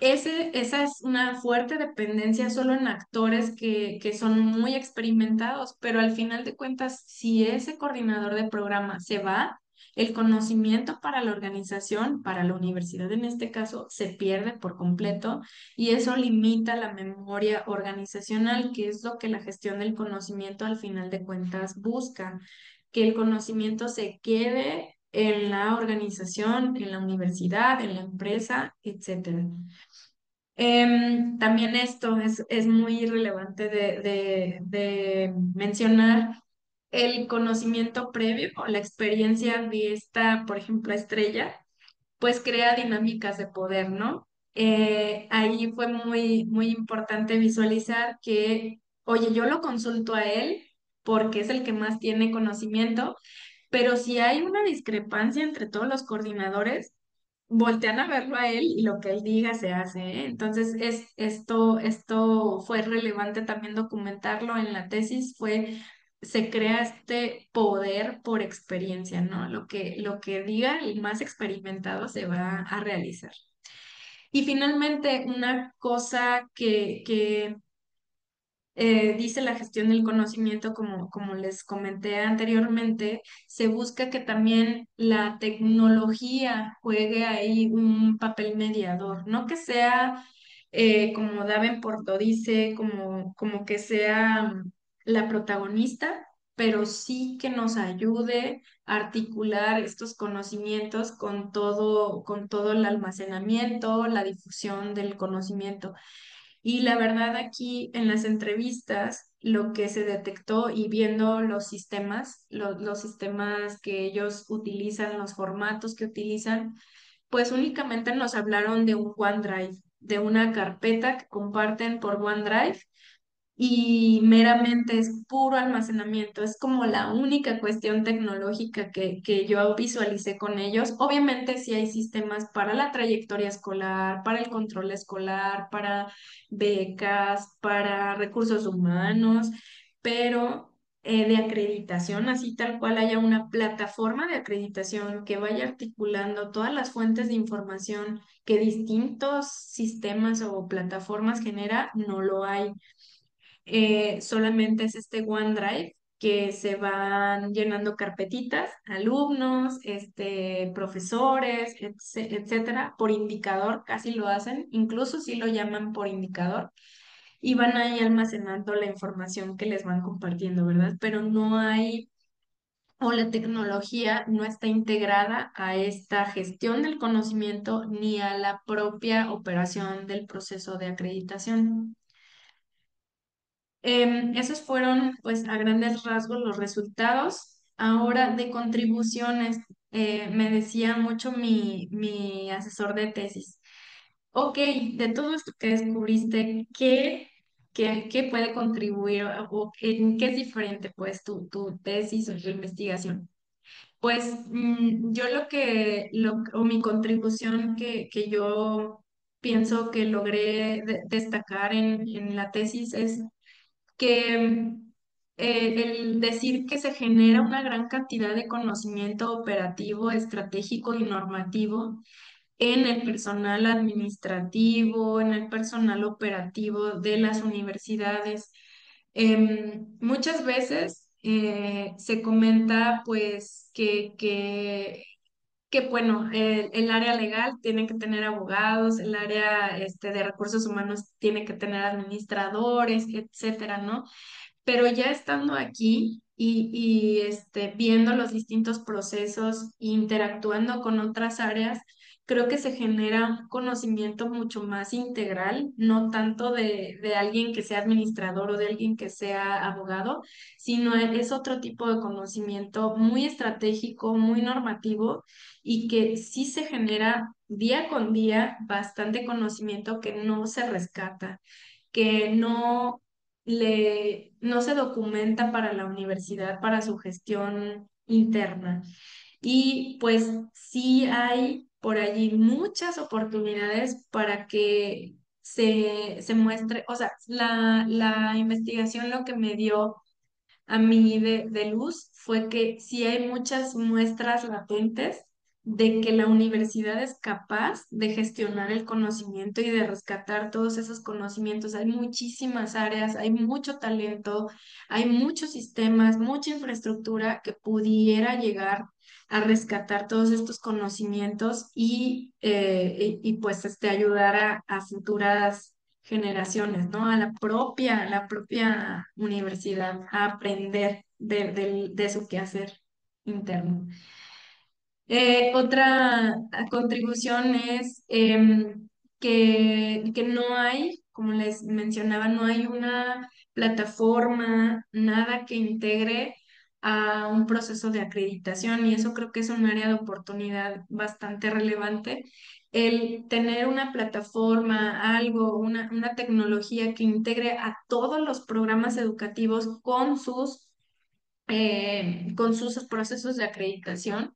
esa es una fuerte dependencia solo en actores que son muy experimentados, pero al final de cuentas, si ese coordinador de programa se va, el conocimiento para la organización, para la universidad en este caso, se pierde por completo y eso limita la memoria organizacional, que es lo que la gestión del conocimiento al final de cuentas busca, que el conocimiento se quede en la organización, en la universidad, en la empresa, etcétera. También esto es muy relevante de mencionar el conocimiento previo o la experiencia de esta, por ejemplo, estrella, pues crea dinámicas de poder, ¿no? Ahí fue muy importante visualizar que, oye, yo lo consulto a él porque es el que más tiene conocimiento, pero si hay una discrepancia entre todos los coordinadores, voltean a verlo a él y lo que él diga se hace, ¿eh? Entonces, esto fue relevante también documentarlo en la tesis, se crea este poder por experiencia, ¿no? Lo que diga el más experimentado se va a realizar. Y finalmente, una cosa que dice la gestión del conocimiento, como les comenté anteriormente, se busca que también la tecnología juegue ahí un papel mediador, no que sea, como Davenport lo dice, como que sea la protagonista, pero sí que nos ayude a articular estos conocimientos con todo el almacenamiento, la difusión del conocimiento. Y la verdad aquí en las entrevistas, lo que se detectó y viendo los sistemas, los sistemas que ellos utilizan, los formatos que utilizan, pues únicamente nos hablaron de un OneDrive, de una carpeta que comparten por OneDrive y meramente es puro almacenamiento. Es como la única cuestión tecnológica que yo visualicé con ellos. Obviamente sí hay sistemas para la trayectoria escolar, para el control escolar, para becas, para recursos humanos, pero de acreditación, así tal cual haya una plataforma de acreditación que vaya articulando todas las fuentes de información que distintos sistemas o plataformas genera, no lo hay. Solamente es este OneDrive que se van llenando carpetitas, alumnos, profesores, etcétera, por indicador, casi lo hacen, incluso si lo llaman por indicador, y van ahí almacenando la información que les van compartiendo, ¿verdad? Pero no hay, o la tecnología no está integrada a esta gestión del conocimiento ni a la propia operación del proceso de acreditación. Esos fueron, pues, a grandes rasgos los resultados. Ahora, de contribuciones, me decía mucho mi asesor de tesis. Ok, de todo esto que descubriste, ¿qué puede contribuir o en qué es diferente, pues, tu tesis o tu investigación? Pues yo o mi contribución que yo pienso que logré destacar en la tesis es que el decir que se genera una gran cantidad de conocimiento operativo, estratégico y normativo en el personal administrativo, en el personal operativo de las universidades. Muchas veces se comenta pues que bueno, el área legal tiene que tener abogados, el área de recursos humanos tiene que tener administradores, etcétera, ¿no? Pero ya estando aquí viendo los distintos procesos, interactuando con otras áreas, creo que se genera un conocimiento mucho más integral, no tanto de alguien que sea administrador o de alguien que sea abogado, sino es otro tipo de conocimiento muy estratégico, muy normativo y que sí se genera día con día bastante conocimiento que no se rescata, que no se documenta para la universidad, para su gestión interna. Y pues sí hay por allí muchas oportunidades para que se muestre, o sea, la investigación lo que me dio a mí de luz fue que sí hay muchas muestras latentes de que la universidad es capaz de gestionar el conocimiento y de rescatar todos esos conocimientos. Hay muchísimas áreas, hay mucho talento, hay muchos sistemas, mucha infraestructura que pudiera llegar a rescatar todos estos conocimientos y, pues ayudar a futuras generaciones, ¿no? A la propia universidad a aprender de su quehacer interno. Otra contribución es que no hay, como les mencionaba, no hay una plataforma, nada que integre a un proceso de acreditación y eso creo que es un área de oportunidad bastante relevante. El tener una plataforma, algo, una tecnología que integre a todos los programas educativos con sus procesos de acreditación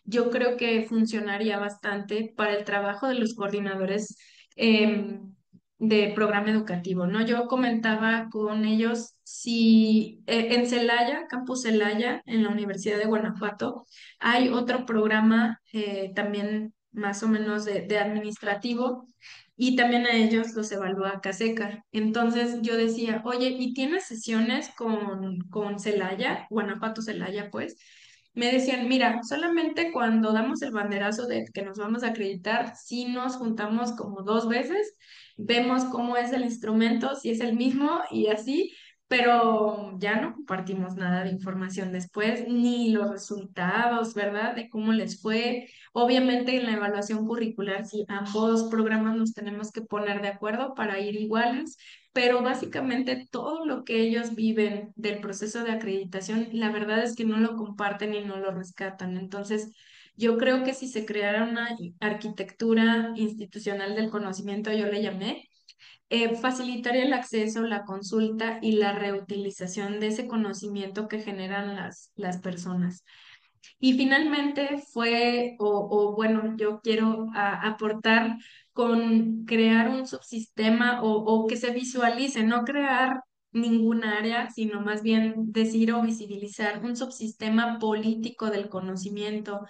yo creo que funcionaría bastante para el trabajo de los coordinadores de programa educativo, ¿no? Yo comentaba con ellos si en Celaya, Campus Celaya, en la Universidad de Guanajuato, hay otro programa también más o menos de administrativo y también a ellos los evalúa CASECA. Entonces yo decía, oye, ¿y tienes sesiones con Celaya, Guanajuato Celaya, pues? Me decían, mira, solamente cuando damos el banderazo de que nos vamos a acreditar, si nos juntamos como 2 veces, vemos cómo es el instrumento, si es el mismo y así, pero ya no compartimos nada de información después, ni los resultados, ¿verdad? De cómo les fue. Obviamente en la evaluación curricular, si ambos programas nos tenemos que poner de acuerdo para ir iguales, pero básicamente todo lo que ellos viven del proceso de acreditación, la verdad es que no lo comparten y no lo rescatan. Entonces, yo creo que si se creara una arquitectura institucional del conocimiento, yo le llamé, facilitaría el acceso, la consulta y la reutilización de ese conocimiento que generan las personas. Y finalmente o bueno, yo quiero aportar con crear un subsistema o que se visualice, no crear ningún área, sino más bien decir o visibilizar un subsistema político del conocimiento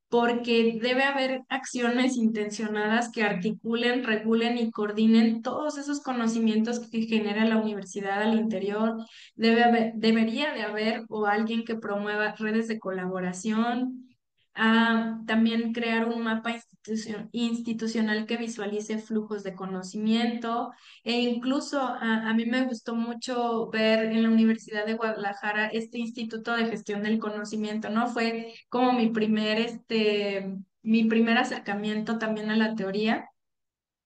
porque debe haber acciones intencionadas que articulen, regulen y coordinen todos esos conocimientos que genera la universidad al interior. Debería de haber o alguien que promueva redes de colaboración. También crear un mapa institucional que visualice flujos de conocimiento e incluso a mí me gustó mucho ver en la Universidad de Guadalajara este Instituto de Gestión del Conocimiento, ¿no? Fue como mi primer acercamiento también a la teoría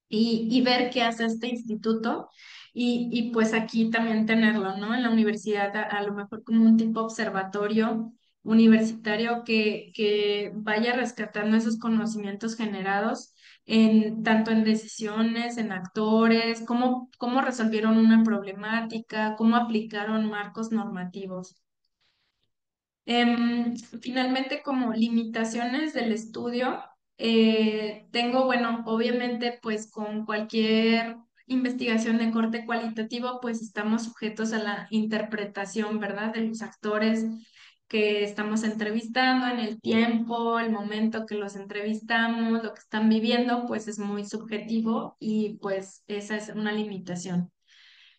y ver qué hace este instituto y pues aquí también tenerlo, ¿no? En la universidad a lo mejor como un tipo observatorio universitario que vaya rescatando esos conocimientos generados tanto en decisiones, en actores, cómo resolvieron una problemática, cómo aplicaron marcos normativos. Finalmente, como limitaciones del estudio, tengo, bueno, obviamente, pues con cualquier investigación de corte cualitativo, pues estamos sujetos a la interpretación, ¿verdad? De los actores que estamos entrevistando en el tiempo, el momento que los entrevistamos, lo que están viviendo, pues es muy subjetivo y pues esa es una limitación.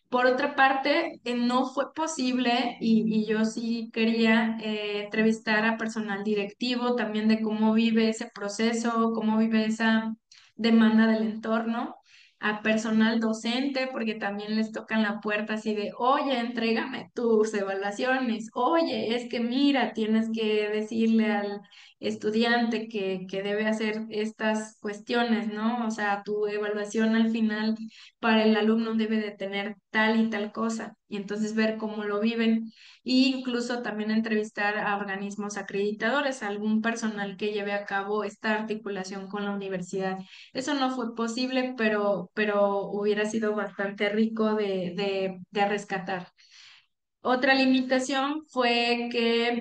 Por otra parte, no fue posible y yo sí quería entrevistar a personal directivo también de cómo vive ese proceso, cómo vive esa demanda del entorno, a personal docente, porque también les tocan la puerta así de, oye, entrégame tus evaluaciones, oye, es que mira, tienes que decirle al estudiante que debe hacer estas cuestiones, ¿no? O sea, tu evaluación al final para el alumno debe de tener tal y tal cosa, y entonces ver cómo lo viven, e incluso también entrevistar a organismos acreditadores, a algún personal que lleve a cabo esta articulación con la universidad. Eso no fue posible, pero hubiera sido bastante rico de rescatar. Otra limitación fue que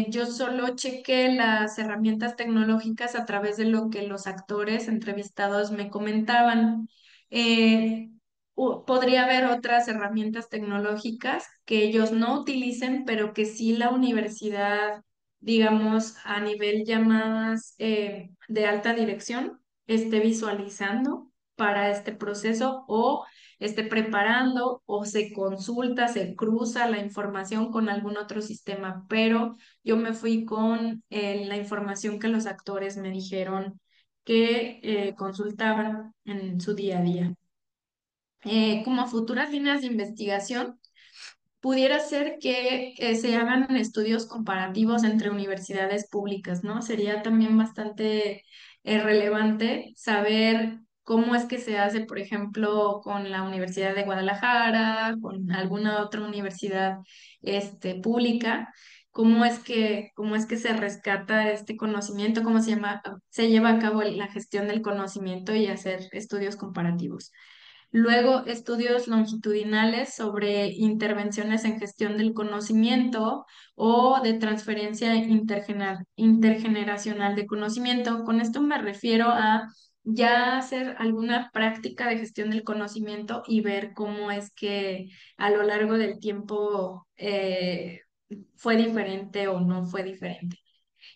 yo solo chequé las herramientas tecnológicas a través de lo que los actores entrevistados me comentaban. Eh, Podría haber otras herramientas tecnológicas que ellos no utilicen, pero que sí la universidad digamos, a nivel llamadas de alta dirección, esté visualizando para este proceso o esté preparando o se consulta, se cruza la información con algún otro sistema, pero yo me fui con la información que los actores me dijeron que consultaban en su día a día. Como futuras líneas de investigación, pudiera ser que se hagan estudios comparativos entre universidades públicas, ¿no? Sería también bastante relevante saber cómo es que se hace, por ejemplo, con la Universidad de Guadalajara, con alguna otra universidad pública. Cómo es que se rescata este conocimiento, cómo se lleva a cabo la gestión del conocimiento y hacer estudios comparativos. Luego, estudios longitudinales sobre intervenciones en gestión del conocimiento o de transferencia intergeneracional de conocimiento. Con esto me refiero a ya hacer alguna práctica de gestión del conocimiento y ver cómo es que a lo largo del tiempo fue diferente o no fue diferente.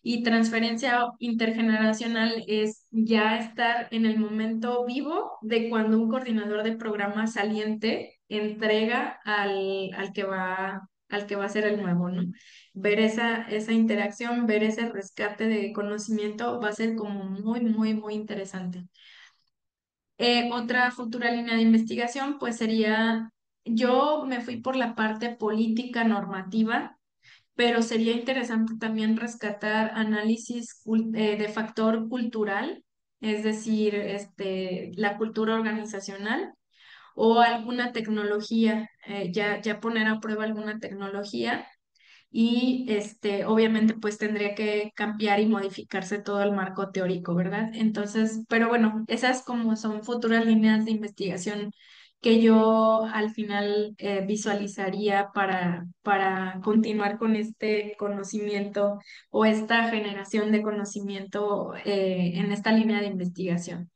Y transferencia intergeneracional es ya estar en el momento vivo de cuando un coordinador de programa saliente entrega al que va a ser el nuevo, ¿no? Ver esa interacción, ver ese rescate de conocimiento va a ser como muy, muy, muy interesante. Otra futura línea de investigación, pues sería, yo me fui por la parte política normativa, pero sería interesante también rescatar análisis de factor cultural, es decir, la cultura organizacional o alguna tecnología, ya poner a prueba alguna tecnología y obviamente pues tendría que cambiar y modificarse todo el marco teórico, ¿verdad? Entonces, pero bueno, esas como son futuras líneas de investigación que yo al final visualizaría para continuar con este conocimiento o esta generación de conocimiento en esta línea de investigación.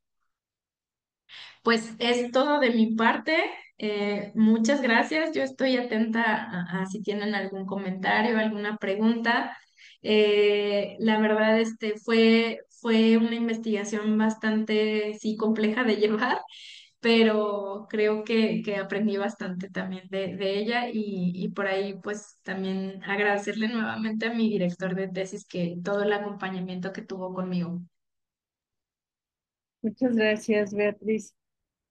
Pues es todo de mi parte. Muchas gracias. Yo estoy atenta a si tienen algún comentario, alguna pregunta. La verdad, fue una investigación bastante, sí, compleja de llevar, pero creo que aprendí bastante también de ella y por ahí pues también agradecerle nuevamente a mi director de tesis que todo el acompañamiento que tuvo conmigo. Muchas gracias, Beatriz.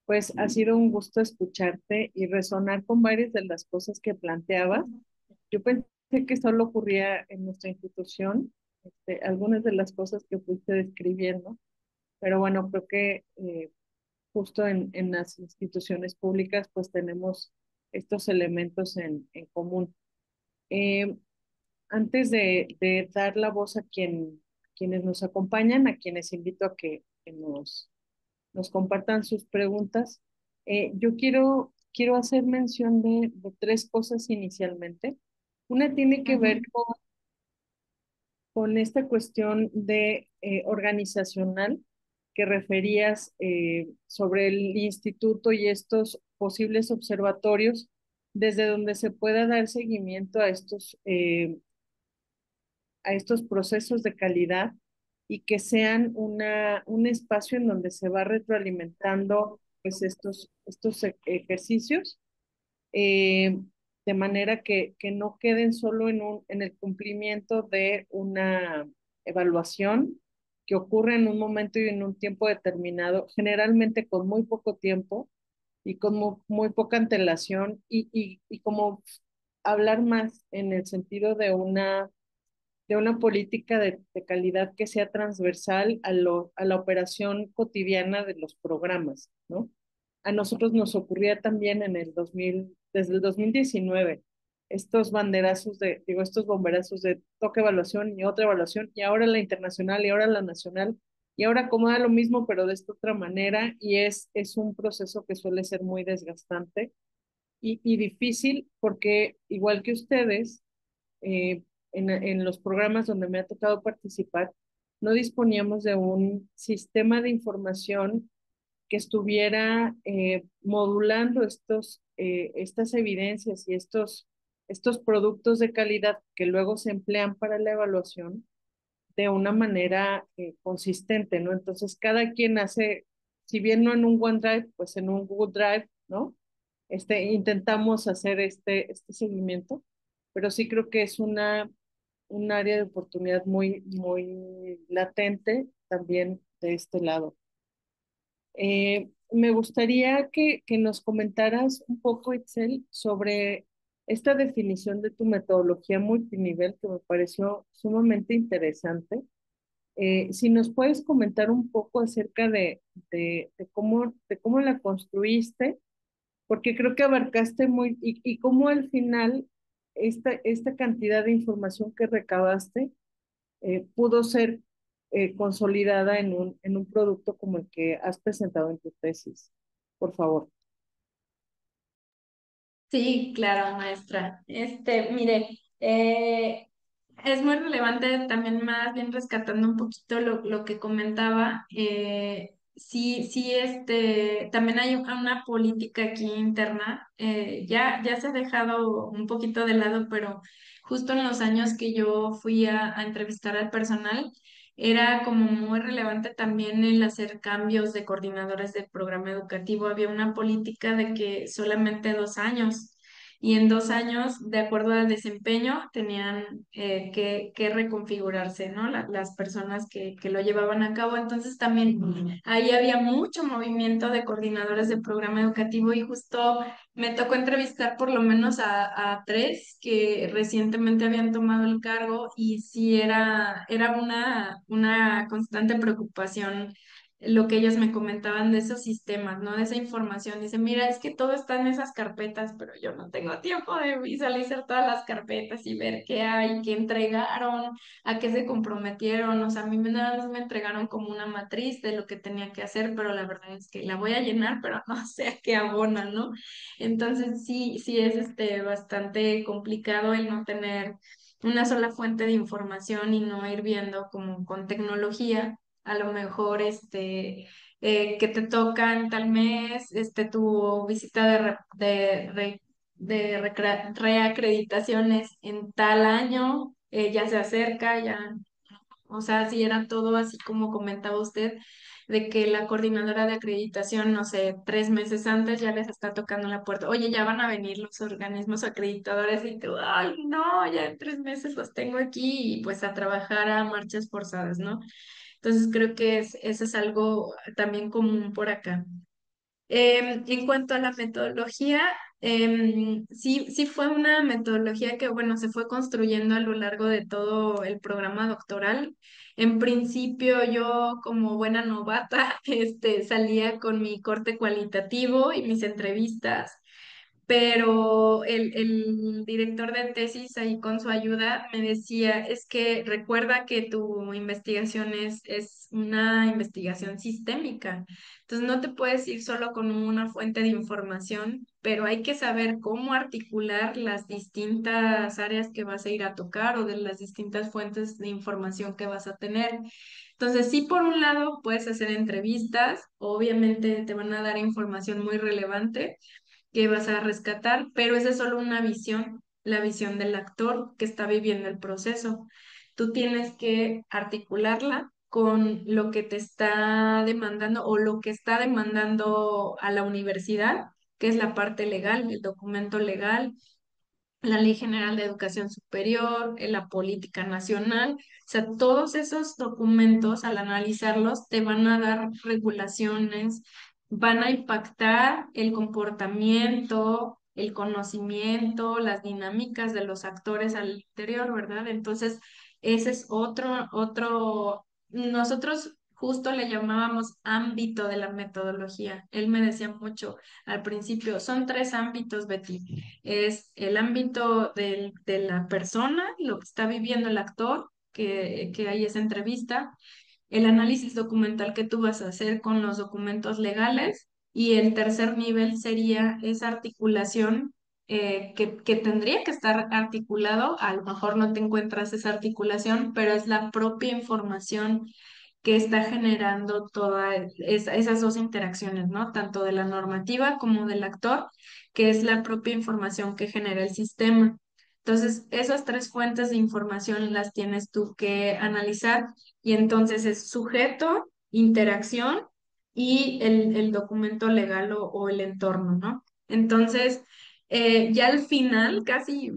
Pues ha sido un gusto escucharte y resonar con varias de las cosas que planteabas. Yo pensé que solo ocurría en nuestra institución, algunas de las cosas que fuiste describiendo, pero bueno, creo que justo en las instituciones públicas pues tenemos estos elementos en común. Eh, Antes de dar la voz a quienes nos acompañan, a quienes invito a que nos compartan sus preguntas, yo quiero hacer mención de tres cosas inicialmente. Una tiene que ver Ujú. con esta cuestión de organizacional que referías sobre el instituto y estos posibles observatorios, desde donde se pueda dar seguimiento a estos procesos de calidad y que sean un espacio en donde se va retroalimentando pues estos ejercicios, eh, de manera que no queden solo en el cumplimiento de una evaluación que ocurre en un momento y en un tiempo determinado, generalmente con muy poco tiempo y con muy poca antelación y como hablar más en el sentido de una política de calidad que sea transversal a la operación cotidiana de los programas, ¿no? A nosotros nos ocurría también desde el 2019, estos banderazos estos bomberazos de toque evaluación y otra evaluación, y ahora la internacional y ahora la nacional, y ahora acomoda lo mismo, pero de esta otra manera, y es un proceso que suele ser muy desgastante y difícil, porque igual que ustedes, en los programas donde me ha tocado participar, no disponíamos de un sistema de información que estuviera modulando estas evidencias y estos productos de calidad que luego se emplean para la evaluación de una manera consistente, ¿no? Entonces, cada quien hace, si bien no en un OneDrive, pues en un Google Drive, ¿no? Intentamos hacer este seguimiento, pero sí creo que es un área de oportunidad muy latente también de este lado. Me gustaría que nos comentaras un poco, Itzel, sobre esta definición de tu metodología multinivel que me pareció sumamente interesante. Si nos puedes comentar un poco acerca de cómo la construiste, porque creo que abarcaste y cómo al final esta cantidad de información que recabaste pudo ser consolidada en un producto como el que has presentado en tu tesis. Por favor. Sí, claro, maestra. Mire, es muy relevante también más bien rescatando un poquito lo que comentaba. Sí, sí, también hay una política aquí interna. Ya se ha dejado un poquito de lado, pero justo en los años que yo fui a entrevistar al personal, era como muy relevante también el hacer cambios de coordinadores del programa educativo. Había una política de que solamente 2 años. Y en 2 años, de acuerdo al desempeño, tenían que reconfigurarse, ¿no? Las personas que lo llevaban a cabo. Entonces también ahí había mucho movimiento de coordinadores de programa educativo y justo me tocó entrevistar por lo menos a tres que recientemente habían tomado el cargo y sí era una constante preocupación lo que ellos me comentaban de esos sistemas, ¿no? De esa información. Dice, mira, es que todo está en esas carpetas, pero yo no tengo tiempo de visualizar todas las carpetas y ver qué hay, qué entregaron, a qué se comprometieron. O sea, a mí nada más me entregaron como una matriz de lo que tenía que hacer, pero la verdad es que la voy a llenar, pero no sé a qué abona, ¿no? Entonces sí, sí es bastante complicado el no tener una sola fuente de información y no ir viendo como con tecnología, a lo mejor que te tocan tal mes, tu visita de reacreditaciones en tal año, ya se acerca, ya, o sea, si era todo así como comentaba usted, de que la coordinadora de acreditación, no sé, 3 meses antes ya les está tocando la puerta. Oye, ya van a venir los organismos acreditadores y tú, ay, no, ya en 3 meses los tengo aquí y pues a trabajar a marchas forzadas, ¿no? Entonces creo que eso es algo también común por acá. En cuanto a la metodología, sí, sí fue una metodología que, bueno, se fue construyendo a lo largo de todo el programa doctoral. En principio, yo como buena novata, salía con mi corte cualitativo y mis entrevistas, pero el director de tesis ahí con su ayuda me decía, es que recuerda que tu investigación es una investigación sistémica, entonces no te puedes ir solo con una fuente de información, pero hay que saber cómo articular las distintas áreas que vas a ir a tocar o de las distintas fuentes de información que vas a tener. Entonces, sí, por un lado puedes hacer entrevistas, obviamente te van a dar información muy relevante que vas a rescatar, pero esa es solo una visión, la visión del actor que está viviendo el proceso. Tú tienes que articularla con lo que te está demandando o lo que está demandando a la universidad, que es la parte legal, el documento legal, la Ley General de Educación Superior, la política nacional. O sea, todos esos documentos, al analizarlos, te van a dar regulaciones, van a impactar el comportamiento, el conocimiento, las dinámicas de los actores al interior, ¿verdad? Entonces, ese es nosotros justo le llamábamos ámbito de la metodología. Él me decía mucho al principio, son 3 ámbitos, Betty. Es el ámbito de la persona, lo que está viviendo el actor, que hay esa entrevista, el análisis documental que tú vas a hacer con los documentos legales y el tercer nivel sería esa articulación que tendría que estar articulado, a lo mejor no te encuentras esa articulación, pero es la propia información que está generando todas esas dos interacciones, ¿no? Tanto de la normativa como del actor, que es la propia información que genera el sistema. Entonces, esas tres fuentes de información las tienes tú que analizar y entonces es sujeto, interacción y el documento legal o el entorno, ¿no? Entonces, ya al final, casi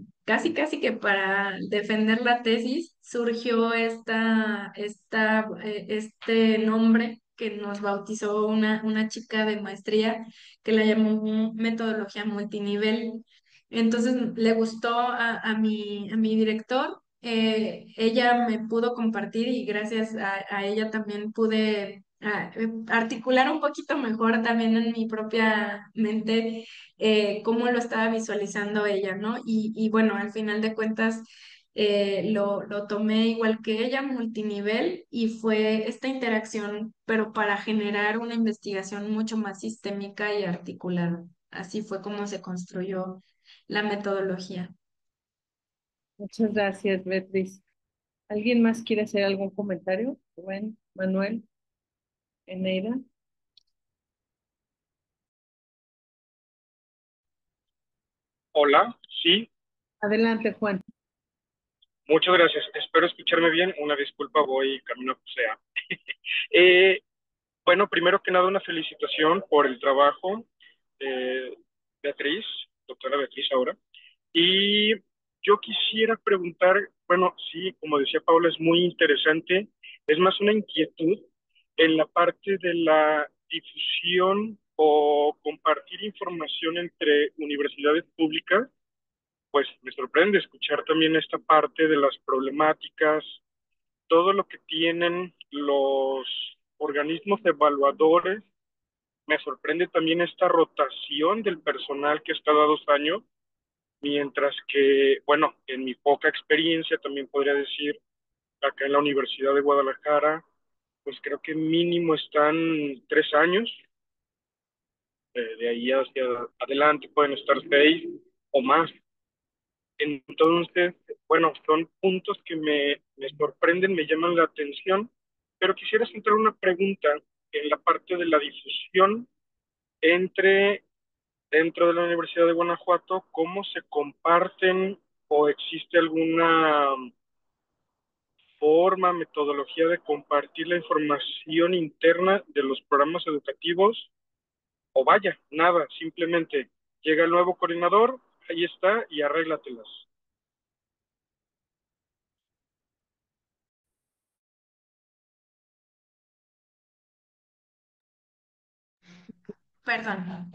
que para defender la tesis, surgió este nombre que nos bautizó una chica de maestría que la llamó metodología multinivel. Entonces le gustó a mi director, ella me pudo compartir y gracias a ella también pude articular un poquito mejor también en mi propia mente cómo lo estaba visualizando ella, ¿no? Y bueno, al final de cuentas lo tomé igual que ella, multinivel, y fue esta interacción, pero para generar una investigación mucho más sistémica y articulada. Así fue como se construyó la metodología. Muchas gracias, Beatriz. ¿Alguien más quiere hacer algún comentario? Rubén, Manuel, Eneida. Hola, sí, Adelante, Juan. muchas gracias. Espero escucharme bien. Una disculpa, voy camino a Pusea. Eh, bueno, primero que nada, una felicitación por el trabajo, eh, Beatriz, doctora Beatriz ahora. Y yo quisiera preguntar, bueno, sí, como decía Paula, es muy interesante. Es más una inquietud en la parte de la difusión o compartir información entre universidades públicas. Pues me sorprende escuchar también esta parte de las problemáticas, todo lo que tienen los organismos evaluadores. Me sorprende también esta rotación del personal que está dado 2 años, mientras que, bueno, en mi poca experiencia también podría decir, acá en la Universidad de Guadalajara, pues creo que mínimo están 3 años, de ahí hacia adelante pueden estar 6 o más. Entonces, bueno, son puntos que me sorprenden, me llaman la atención, pero quisiera centrar una pregunta en la parte de la difusión entre dentro de la Universidad de Guanajuato, cómo se comparten o existe alguna forma, metodología de compartir la información interna de los programas educativos, o vaya, nada, simplemente llega el nuevo coordinador, ahí está y arréglatelas. Perdón,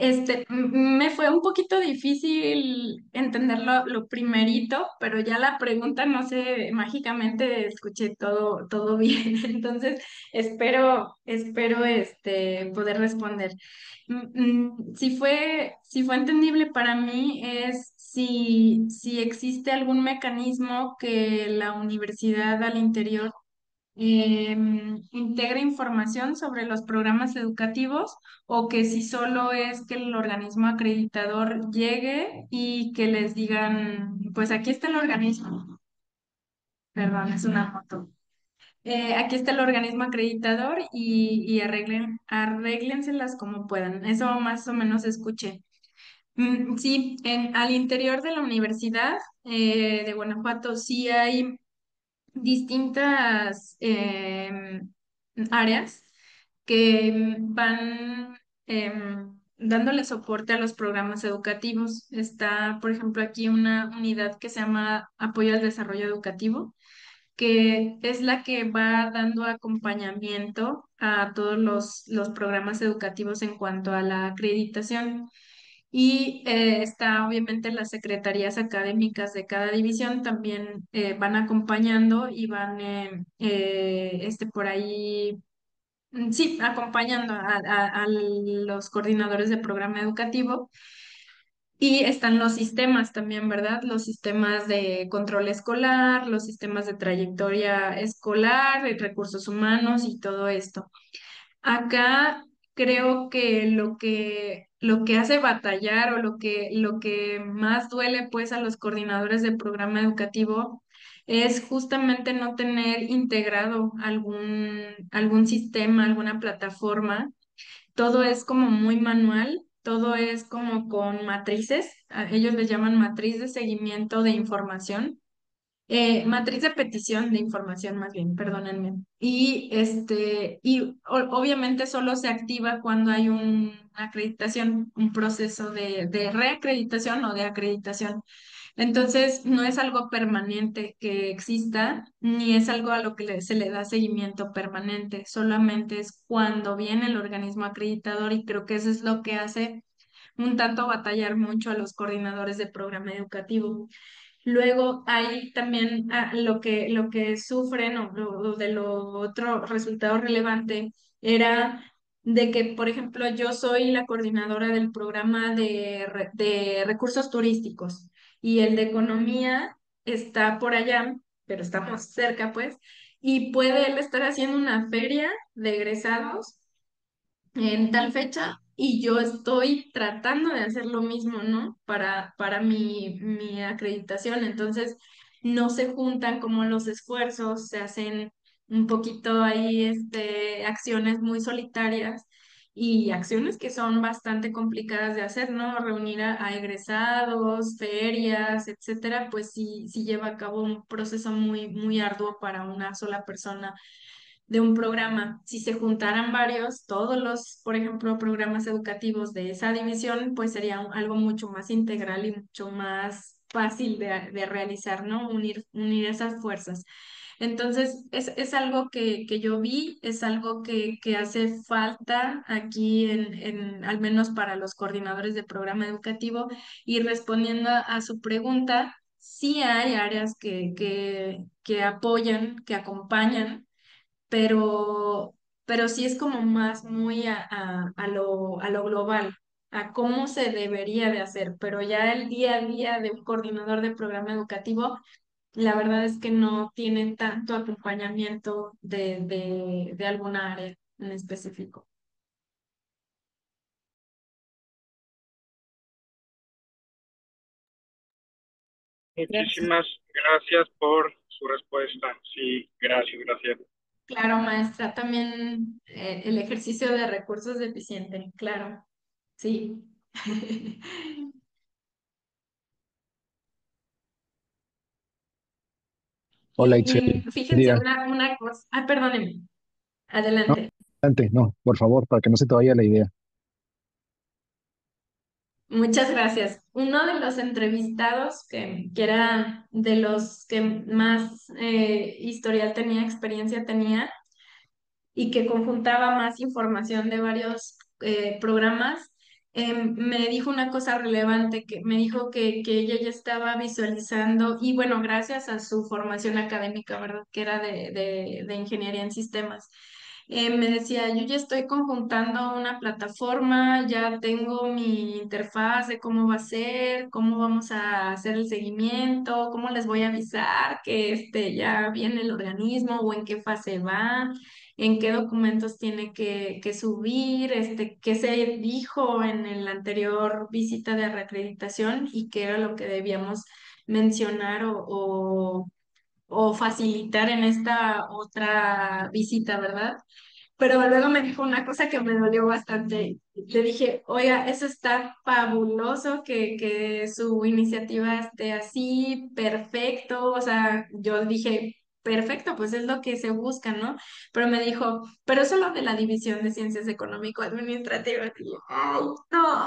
me fue un poquito difícil entender lo primerito, pero ya la pregunta, no sé, mágicamente escuché todo bien, entonces espero poder responder. Si fue entendible para mí es si existe algún mecanismo que la universidad al interior integra información sobre los programas educativos o que si solo es que el organismo acreditador llegue y que les digan, pues aquí está el organismo, perdón, es una moto. Aquí está el organismo acreditador y arréglenselas como puedan. Eso más o menos escuché. Sí, al interior de la Universidad de Guanajuato sí hay distintas áreas que van dándole soporte a los programas educativos. Está, por ejemplo, aquí una unidad que se llama Apoyo al Desarrollo Educativo, que es la que va dando acompañamiento a todos los programas educativos en cuanto a la acreditación. Y está obviamente las secretarías académicas de cada división también van acompañando y van por ahí, sí, acompañando a los coordinadores de programa educativo. Y están los sistemas también, ¿verdad? Los sistemas de control escolar, los sistemas de trayectoria escolar, de recursos humanos y todo esto. Acá creo que lo que hace batallar o lo que más duele pues a los coordinadores del programa educativo es justamente no tener integrado algún sistema, alguna plataforma. Todo es como muy manual todo es como con matrices, ellos les llaman matriz de seguimiento de información, matriz de petición de información más bien, perdónenme. Obviamente solo se activa cuando hay una acreditación, un proceso de reacreditación o de acreditación. Entonces, no es algo permanente que exista, ni es algo a lo que se le da seguimiento permanente, solamente es cuando viene el organismo acreditador y creo que eso es lo que hace un tanto batallar mucho a los coordinadores de programa educativo. Luego hay también lo que sufren o de lo otro resultado relevante era de que, por ejemplo, yo soy la coordinadora del programa de recursos turísticos y el de economía está por allá, pero estamos cerca, pues, y puede él estar haciendo una feria de egresados en tal fecha y yo estoy tratando de hacer lo mismo, ¿no? Para mi acreditación. Entonces, no se juntan como los esfuerzos, se hacen un poquito ahí, acciones muy solitarias y acciones que son bastante complicadas de hacer, ¿no? Reunir a egresados, ferias, etcétera, pues sí, sí lleva a cabo un proceso muy, muy arduo para una sola persona de un programa. Si se juntaran varios, todos los, por ejemplo, programas educativos de esa división, pues sería algo mucho más integral y mucho más fácil de realizar, ¿no? Unir esas fuerzas. Entonces, es algo que yo vi, es algo que hace falta aquí al menos para los coordinadores de programa educativo. Y respondiendo a su pregunta, sí hay áreas que apoyan, que acompañan, pero, pero sí es como más muy a lo global, a cómo se debería de hacer, pero ya el día a día de un coordinador de programa educativo, la verdad es que no tienen tanto acompañamiento de alguna área en específico. Gracias. Muchísimas gracias por su respuesta. Sí, gracias, gracias. Claro, maestra, también el ejercicio de recursos deficiente, claro, sí. Hola, Y Itzel. fíjense Día. una cosa, perdónenme, No, adelante. adelante, no, por favor, para que no se te vaya la idea. Muchas gracias. Uno de los entrevistados, que era de los que más historial tenía, experiencia tenía, y que conjuntaba más información de varios programas, me dijo una cosa relevante, que me dijo que ella ya estaba visualizando, y bueno, gracias a su formación académica, ¿verdad? Que era de ingeniería en sistemas. Me decía, yo ya estoy conjuntando una plataforma, ya tengo mi interfaz de cómo va a ser, cómo vamos a hacer el seguimiento, cómo les voy a avisar que ya viene el organismo o en qué fase va, en qué documentos tiene que subir, qué se dijo en la anterior visita de reacreditación y qué era lo que debíamos mencionar o facilitar en esta otra visita, ¿verdad? Pero luego me dijo una cosa que me dolió bastante. Le dije, oiga, eso está fabuloso, que su iniciativa esté así, perfecto. O sea, yo dije, perfecto, pues es lo que se busca, ¿no? Pero me dijo, pero eso es lo de la División de Ciencias Económico-Administrativas. Y yo, ay, no.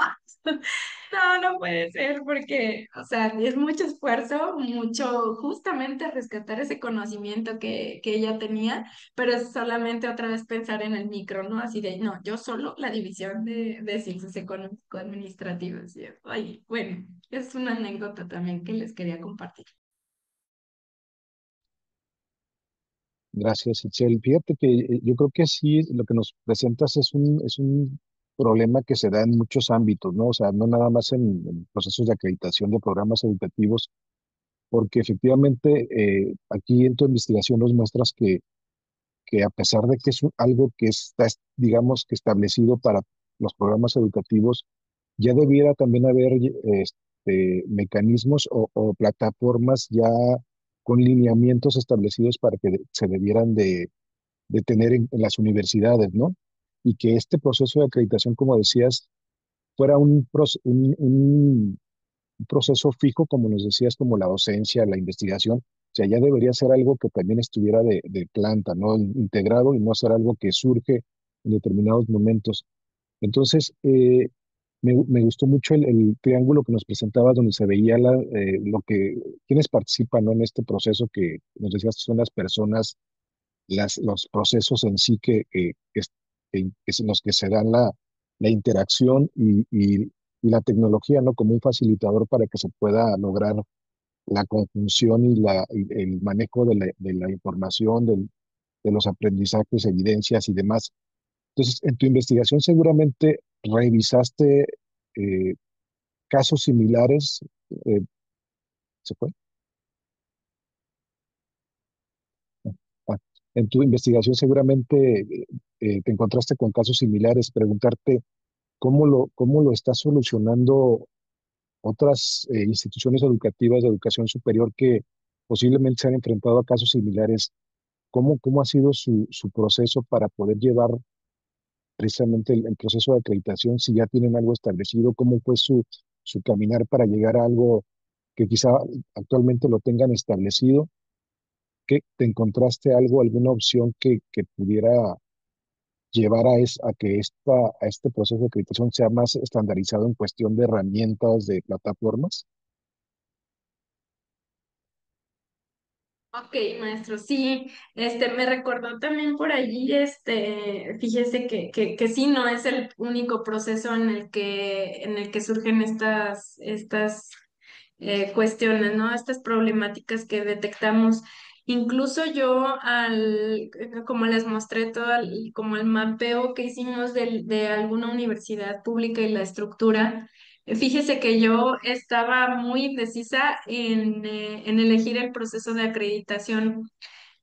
No, no puede ser porque, o sea, es mucho esfuerzo, mucho justamente rescatar ese conocimiento que ella tenía, pero es solamente otra vez pensar en el micro, ¿no? Así de, no, yo solo la división de ciencias económico-administrativas. Y yo, ay, bueno, es una anécdota también que les quería compartir. Gracias, Itzel. Fíjate que yo creo que sí, lo que nos presentas es un problema que se da en muchos ámbitos, ¿no? O sea, no nada más en procesos de acreditación de programas educativos, porque efectivamente aquí en tu investigación nos muestras que a pesar de que es algo que está, digamos, que establecido para los programas educativos, ya debiera también haber mecanismos o plataformas ya con lineamientos establecidos para que se debieran de tener en las universidades, ¿no? Y que este proceso de acreditación, como decías, fuera un proceso fijo, como nos decías, como la docencia, la investigación. O sea, ya debería ser algo que también estuviera de planta, ¿no? Integrado y no ser algo que surge en determinados momentos. Entonces, me gustó mucho el triángulo que nos presentabas, donde se veía quienes participan, ¿no? En este proceso que nos decías son las personas, los procesos en sí que es en los que se dan la interacción y la tecnología, ¿no? Como un facilitador para que se pueda lograr la conjunción y el manejo de la información, de los aprendizajes, evidencias y demás. Entonces, en tu investigación seguramente revisaste eh, casos similares. eh, ¿Se fue? Ah, en tu investigación seguramente te encontraste con casos similares. Preguntarte cómo lo está solucionando otras instituciones educativas de educación superior que posiblemente se han enfrentado a casos similares. Cómo ha sido su proceso para poder llevar precisamente el proceso de acreditación, si ya tienen algo establecido, cómo fue su caminar para llegar a algo que quizá actualmente lo tengan establecido, que te encontraste algo, alguna opción que pudiera llevar a que a este proceso de acreditación sea más estandarizado en cuestión de herramientas, de plataformas. Ok, maestro, sí, me recordó también por allí, fíjese que sí, no es el único proceso en el que surgen estas cuestiones, ¿no? Estas problemáticas que detectamos. Incluso yo, como les mostré como el mapeo que hicimos de alguna universidad pública y la estructura, fíjese que yo estaba muy indecisa en elegir el proceso de acreditación.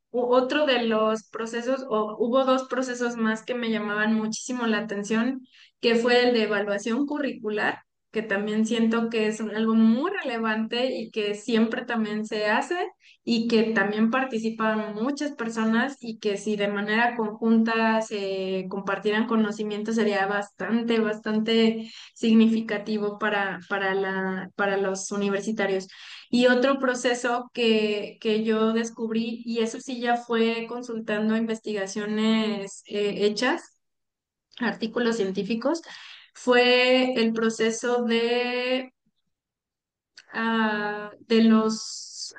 Otro de los procesos, o hubo dos procesos más que me llamaban muchísimo la atención, que fue el de evaluación curricular, que también siento que es algo muy relevante y que siempre también se hace y que también participan muchas personas y que si de manera conjunta se compartieran conocimientos sería bastante significativo para los universitarios. Y otro proceso que yo descubrí, y eso sí ya fue consultando investigaciones hechas, artículos científicos, fue el proceso de los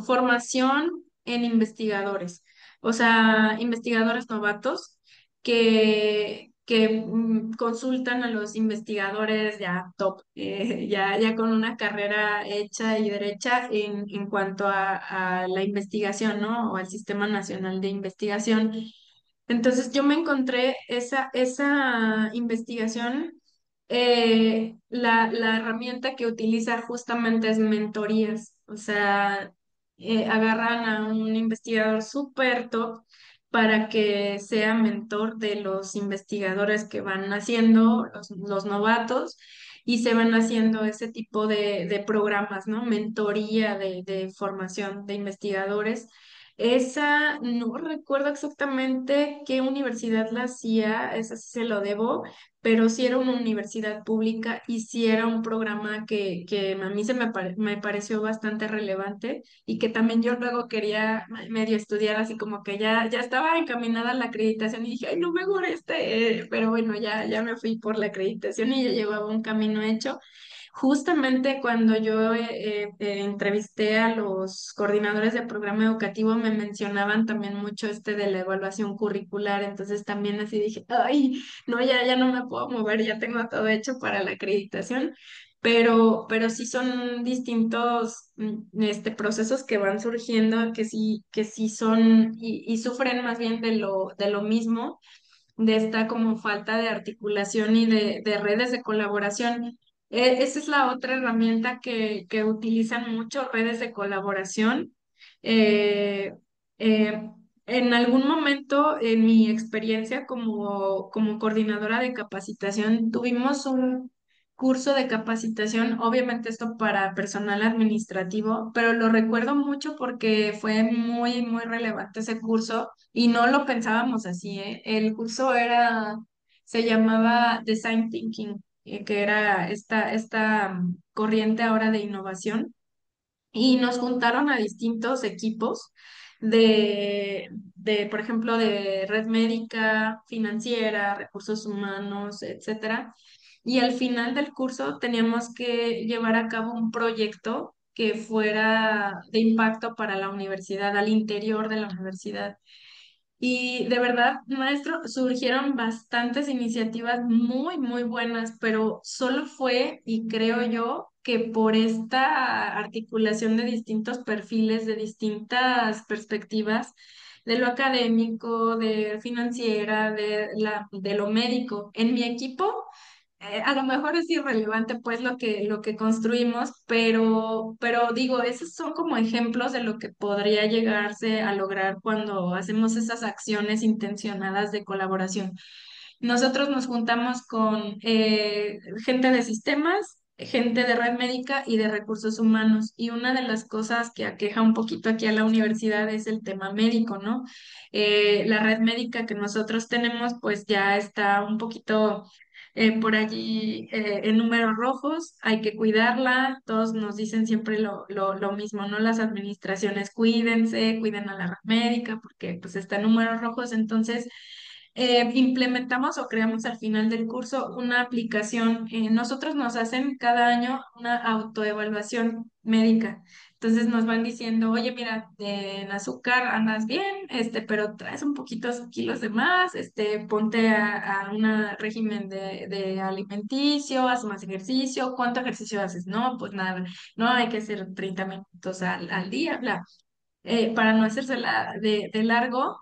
formación en investigadores, o sea, investigadores novatos que consultan a los investigadores ya top, ya con una carrera hecha y derecha en cuanto a la investigación, ¿no? O al Sistema Nacional de Investigación. Entonces yo me encontré esa investigación, la herramienta que utiliza justamente es mentorías, o sea, agarran a un investigador súper top para que sea mentor de los investigadores que van haciendo, los novatos, y se van haciendo ese tipo de programas, ¿no? Mentoría de formación de investigadores. Esa no recuerdo exactamente qué universidad la hacía, esa sí se lo debo, pero sí era una universidad pública y sí era un programa que a mí me pareció bastante relevante y que también yo luego quería medio estudiar, así como que ya estaba encaminada a la acreditación y dije, ay, no, mejor pero bueno, ya me fui por la acreditación y ya llevaba un camino hecho. Justamente cuando yo entrevisté a los coordinadores de programa educativo, me mencionaban también mucho de la evaluación curricular, entonces también así dije, ay, no, ya no me puedo mover, ya tengo todo hecho para la acreditación, pero sí son distintos procesos que van surgiendo, que sí son y sufren más bien de lo mismo, de esta como falta de articulación y de redes de colaboración. Esa es la otra herramienta que utilizan mucho, redes de colaboración. Eh, eh, en algún momento, en mi experiencia como coordinadora de capacitación, tuvimos un curso de capacitación, obviamente esto para personal administrativo, pero lo recuerdo mucho porque fue muy relevante ese curso y no lo pensábamos así, ¿eh? El curso se llamaba Design Thinking que era esta corriente ahora de innovación y nos juntaron a distintos equipos por ejemplo, de red médica, financiera, recursos humanos, etcétera. Y al final del curso teníamos que llevar a cabo un proyecto que fuera de impacto para la universidad, al interior de la universidad. Y de verdad, maestro, surgieron bastantes iniciativas muy, muy buenas, pero solo fue, y creo yo, que por esta articulación de distintos perfiles, de distintas perspectivas, de lo académico, de financiera, de lo médico. En mi equipo a lo mejor es irrelevante pues lo que construimos, pero digo, esos son como ejemplos de lo que podría llegarse a lograr cuando hacemos esas acciones intencionadas de colaboración. Nosotros nos juntamos con gente de sistemas, gente de red médica y de recursos humanos. Y una de las cosas que aqueja un poquito aquí a la universidad es el tema médico, ¿no? La red médica que nosotros tenemos pues ya está un poquito por allí en números rojos, hay que cuidarla, todos nos dicen siempre lo mismo, ¿no? Las administraciones cuídense, cuiden a la red médica porque pues está en números rojos, entonces implementamos o creamos al final del curso una aplicación. Nosotros nos hacen cada año una autoevaluación médica. Entonces nos van diciendo, oye, mira, en azúcar andas bien, pero traes un poquitos kilos de más, ponte a un régimen de alimenticio, haz más ejercicio, ¿cuánto ejercicio haces? No, pues nada, no hay que hacer 30 minutos al día, bla. Para no hacérsela de largo,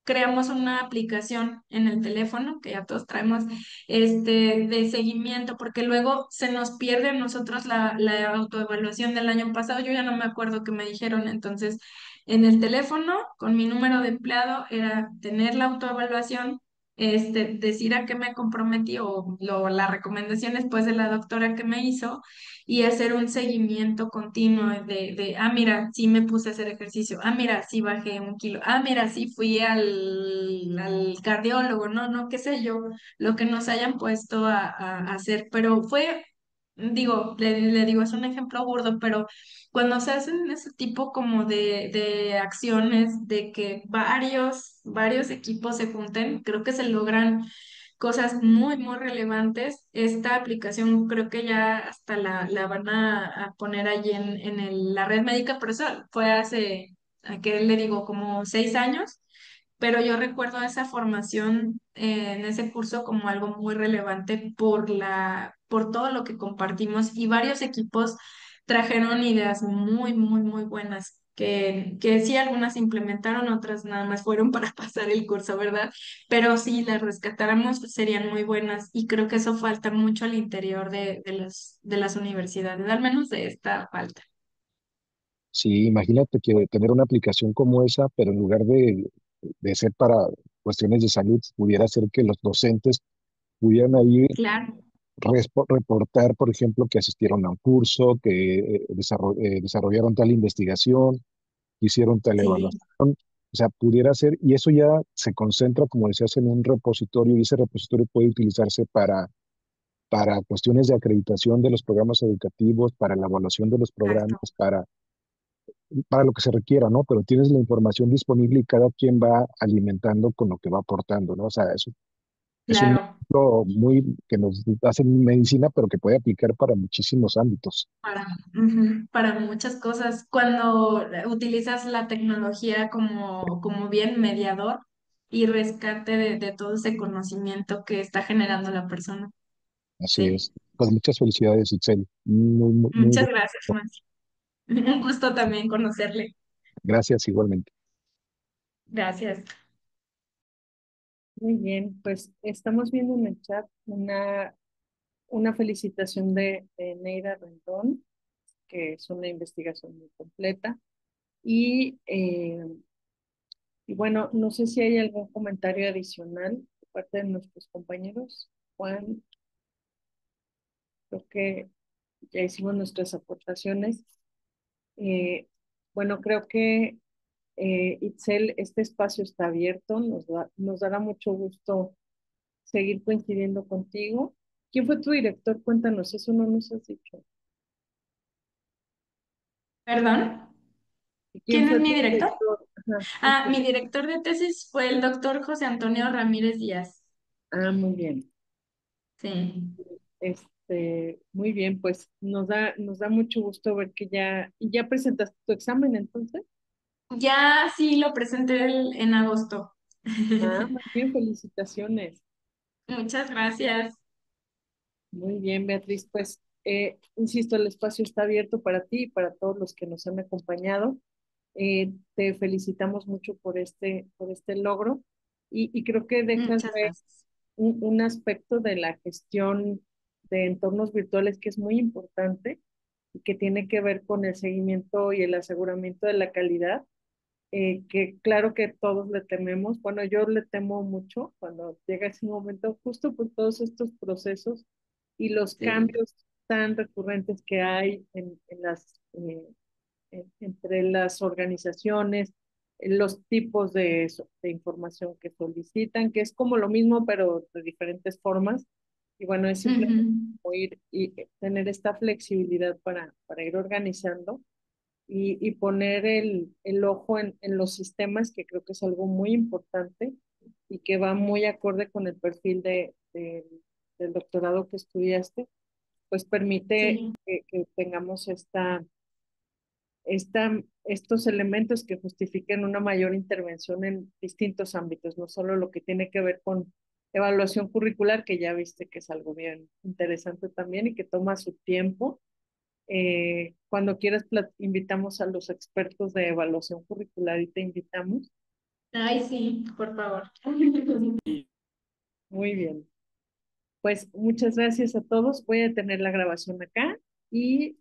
creamos una aplicación en el teléfono, que ya todos traemos, de seguimiento, porque luego se nos pierde a nosotros la autoevaluación del año pasado. Yo ya no me acuerdo qué me dijeron, entonces en el teléfono, con mi número de empleado, era tener la autoevaluación, decir a qué me comprometí o la recomendación después de la doctora que me hizo y hacer un seguimiento continuo mira, sí me puse a hacer ejercicio, mira, sí bajé 1 kilo, mira, sí fui al cardiólogo, no, qué sé yo, lo que nos hayan puesto a hacer, pero fue, digo, le digo, es un ejemplo burdo, pero cuando se hacen ese tipo como de acciones, de que varios equipos se junten, creo que se logran cosas muy, muy relevantes. Esta aplicación creo que ya hasta la van a poner allí la red médica, pero eso fue hace, ¿a qué le digo? Como 6 años, pero yo recuerdo esa formación en ese curso como algo muy relevante por todo lo que compartimos y varios equipos trajeron ideas muy, muy, muy buenas. Que sí, algunas se implementaron, otras nada más fueron para pasar el curso, ¿verdad? Pero si las rescatáramos, pues, serían muy buenas y creo que eso falta mucho al interior de las universidades, al menos de esta falta. Sí, imagínate que tener una aplicación como esa, pero en lugar de ser para cuestiones de salud, pudiera ser que los docentes pudieran ahí Claro, reportar, por ejemplo, que asistieron a un curso, que desarrollaron tal investigación, hicieron tal sí, evaluación. O sea, pudiera ser, y eso ya se concentra, como decías, en un repositorio, y ese repositorio puede utilizarse para cuestiones de acreditación de los programas educativos, para la evaluación de los programas, exacto. para lo que se requiera, ¿no? Pero tienes la información disponible y cada quien va alimentando con lo que va aportando, ¿no? O sea, eso es un Claro. ejemplo muy que nos hace en medicina, pero que puede aplicar para muchísimos ámbitos. Para muchas cosas. Cuando utilizas la tecnología como bien mediador y rescate de todo ese conocimiento que está generando la persona. Así Sí. es. Pues muchas felicidades, Itzel. Muy, muy, muy Muchas bueno. gracias, Max. Un gusto también conocerle. Gracias igualmente. Gracias. Muy bien, pues estamos viendo en el chat una felicitación de Neida Rendón, que es una investigación muy completa. Y, eh, y bueno, no sé si hay algún comentario adicional de parte de nuestros compañeros. Juan, creo que ya hicimos nuestras aportaciones. Eh, bueno, creo que Itzel, este espacio está abierto, nos dará mucho gusto seguir coincidiendo contigo. ¿Quién fue tu director? Cuéntanos, eso no nos has dicho. ¿Perdón? ¿Quién ¿Quién es fue mi tu director? director? Ajá, Ah, mi director de tesis fue el doctor José Antonio Ramírez Díaz. muy bien. Sí. Muy bien, pues nos da mucho gusto ver que ya presentaste tu examen entonces. Ya sí lo presenté en agosto. Muy bien, felicitaciones. Muchas gracias. Muy bien, Beatriz, pues insisto, el espacio está abierto para ti y para todos los que nos han acompañado. Te felicitamos mucho por este logro y creo que dejas Muchas ver gracias. un aspecto de la gestión de entornos virtuales que es muy importante y que tiene que ver con el seguimiento y el aseguramiento de la calidad, que claro que todos le tememos. Bueno, yo le temo mucho cuando llega ese momento, justo por todos estos procesos y los Sí. cambios tan recurrentes que hay entre las organizaciones, los tipos de información que solicitan, que es como lo mismo, pero de diferentes formas. Y bueno, es simplemente Ujú. como ir y tener esta flexibilidad para ir organizando y poner el ojo en los sistemas, que creo que es algo muy importante y que va muy acorde con el perfil del doctorado que estudiaste, pues permite Sí. que tengamos estos elementos que justifiquen una mayor intervención en distintos ámbitos, no solo lo que tiene que ver con evaluación curricular, que ya viste que es algo bien interesante también y que toma su tiempo. Cuando quieras, invitamos a los expertos de evaluación curricular y te invitamos. Ay, sí, por favor. Muy bien. Pues muchas gracias a todos. Voy a tener la grabación acá y